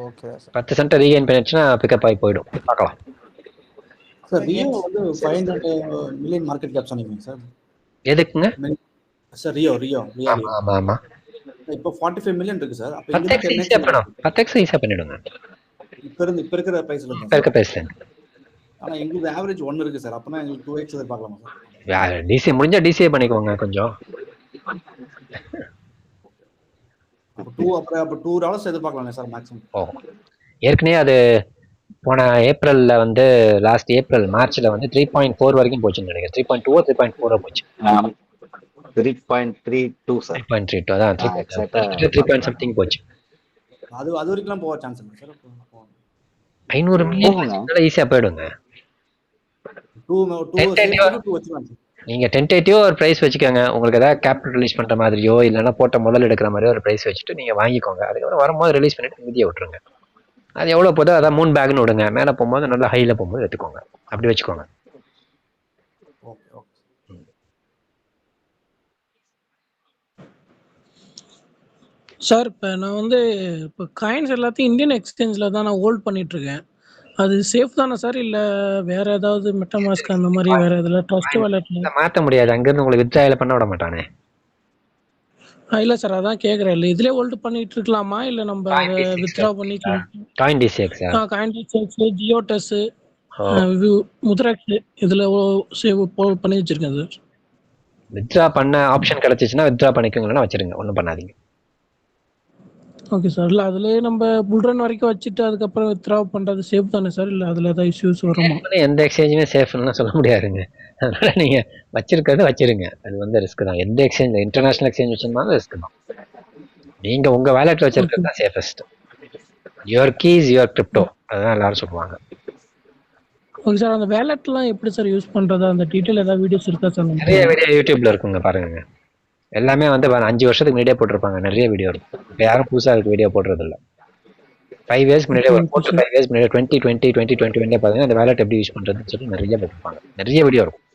Okay sir. 10 சென்ட் ரீகெயின் பண்ணிடுச்சுன்னா பிக்கப் ஆகி போயிடும். பார்க்கலாம் சார். ரியோ வந்து 500 மில்லியன் மார்க்கெட் கேப் சொன்னீங்க சார். எதுக்குங்க சார்? ரியோ ஆமா ஆமா இப்போ 45 மில்லியன் இருக்கு சார். அப்ப 10x ஈஸியா பண்ணிடுங்க. இப்ப இருக்கிற பிரைஸ்ல ஆனா எங்களுக்கு ஆவரேஜ் 1 இருக்கு சார். அப்பனா எங்களுக்கு 2x எதிர்பார்க்கலாமா சார்? டிசிஏ முடிஞ்சா டிசிஏ பண்ணிக்கோங்க கொஞ்சம். அப்ப $2 எதிர்பார்க்கலாமா சார் மேக்ஸிமம்? ஏற்கனவே அது போன ஏப்ரல்ல வந்து லாஸ்ட் ஏப்ரல் மார்ச்ல வந்து 3.4 வரைக்கும் போச்சுன்னு நினைக்கிறேன். 3.2 3.4 போச்சு. 3.32 சார். 3.32 அதான் 3 something போச்சு. அது வரைக்கும் போக சான்ஸ் இல்லை சார். 500 மில்லியன் ஈஸியா போயிடுங்க. நீங்க டென்டேட்டிவ் ஒரு பிரைஸ் வச்சுக்கோங்க. உங்களுக்கு ஏதாவது கேபிட்டல் ரிலீஸ் பண்ற மாதிரியோ இல்லைன்னா போட்ட முதல் எடுக்கிற மாதிரியோ ஒரு பிரைஸ் வச்சுட்டு நீங்க வாங்கிக்கோங்க. அதுக்கப்புறம் வரும்போது ரிலீஸ் பண்ணிட்டு மீதியை விட்டுருங்க. அது எவ்வளவு போதோ அதான் 3 பேக்னு விடுங்க. மேல போகும்போது நல்லா ஹைல போகும்போது எடுத்துக்கோங்க. அப்படி வச்சுக்கோங்க. சார் இப்போ நான் வந்து இப்போ காயின்ஸ் எல்லாத்தையும் இந்தியன் எக்ஸ்சேஞ்சில் தான் நான் ஹோல்ட் பண்ணிட்டு இருக்கேன். அது சேஃப் தானே சார்? இல்லை வேற ஏதாவது மெட்டாமாஸ்க் அந்த மாதிரி வேற எதில் ட்ரஸ்ட் வாலெட்ல மாற்ற முடியாது. அங்கிருந்து உங்களுக்கு வித்ட்ராயல பண்ண விட மாட்டானே. இல்லை சார், அதான் கேட்குறேன். இல்லை இதுலேயே ஹோல்டு பண்ணிட்டு இருக்கலாமா? இல்லை நம்ம அதை வித்ட்ரா பண்ணி காயின் டிசிஎக்ஸ் காயின் டிசிஎக்ஸ், ஜியோடெஸ், முத்ராக்ஸ் இதில் சேவ் பண்ணி வச்சிருக்கேன் சார். வித்ட்ரா பண்ண ஆப்ஷன் கிடைச்சிச்சுன்னா வித்ட்ரா பண்ணிக்கோங்கன்னா வச்சிருங்க, ஒன்றும் பண்ணாதீங்க. Okay sir. இல்ல அதுலயே நம்ம புல் ரன் வரைக்கும் வச்சுட்டு அதுக்கப்புறம் வித்ட்ரா பண்றது சேஃப் தானே சார்? இல்ல அதுல ஏதாவது இஷ்யூஸ் வருமா? எந்த எக்ஸ்சேஞ்சுமே சேஃப்னு சொல்ல முடியாதுங்க. அதனால நீங்க வச்சிருக்கிறது வச்சிருங்க. அது வந்து ரிஸ்க் தான். எந்த எக்ஸ்சேஞ்ச் இன்டர்நேஷனல் எக்ஸ்சேஞ்ச் வச்சிருந்தாலும் ரிஸ்க் தான். நீங்க உங்க வேலெட்ல வச்சிருக்கிறது தான் safest. Your keys your crypto, அதான் எல்லாரும் சொல்லுவாங்க. Okay sir. அந்த வேலெட்லாம் எப்படி சார் யூஸ் பண்றது? அந்த டீடைல் ஏதாவது வீடியோஸ் இருக்கா சார்? நிறைய வீடியோ யூடியூப்ல இருக்குங்க, பாருங்க. எல்லாமே வந்து 5 வருஷத்துக்கு முன்னாடியே போட்டிருப்பாங்க. நிறைய வீடியோ இருக்கும். இப்போ யாரும் புதுசா அதுக்கு வீடியோ போடுறது இல்லை. 5 years முன்னாடியே ஒரு 4 to 5 years முன்னாடி 2021 பார்த்தீங்கன்னா அந்த வேலெட் எப்படி யூஸ் பண்றதுன்னு சொல்லி நிறைய போட்டிருப்பாங்க. நிறைய வீடியோ இருக்கும்.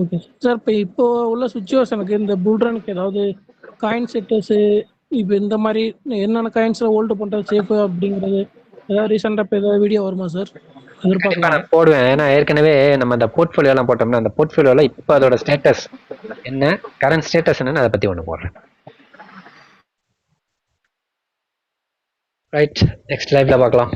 Okay sir. இப்போ உள்ள சுச்சுவேஷனுக்கு இந்த புல் ரனுக்கு ஏதாவது காயின் செட்டர்ஸ் இப்போ இந்த மாதிரி என்னென்ன காயின்ஸ்ல ஹோல்டு பண்றது சேஃப் அப்படிங்கிறது ஏதாவது ரீசெண்டா இப்போ ஏதாவது வீடியோ வருமா சார்? எதிர்பார்க்கலாம். நான் போடுவேன். ஏன்னா ஏற்கனவே நம்ம அந்த போர்ட்ஃபோலியோ எல்லாம் போட்டோம்னா அந்த போர்ட்ஃபோலியோல இப்போ அதோட ஸ்டேட்டஸ் என்ன, கரண்ட் ஸ்டேட்டஸ் என்னன்னு அதை பத்தி ஒன்று போடுறேன். ரைட், நெக்ஸ்ட் லைவ்ல பார்க்கலாம்.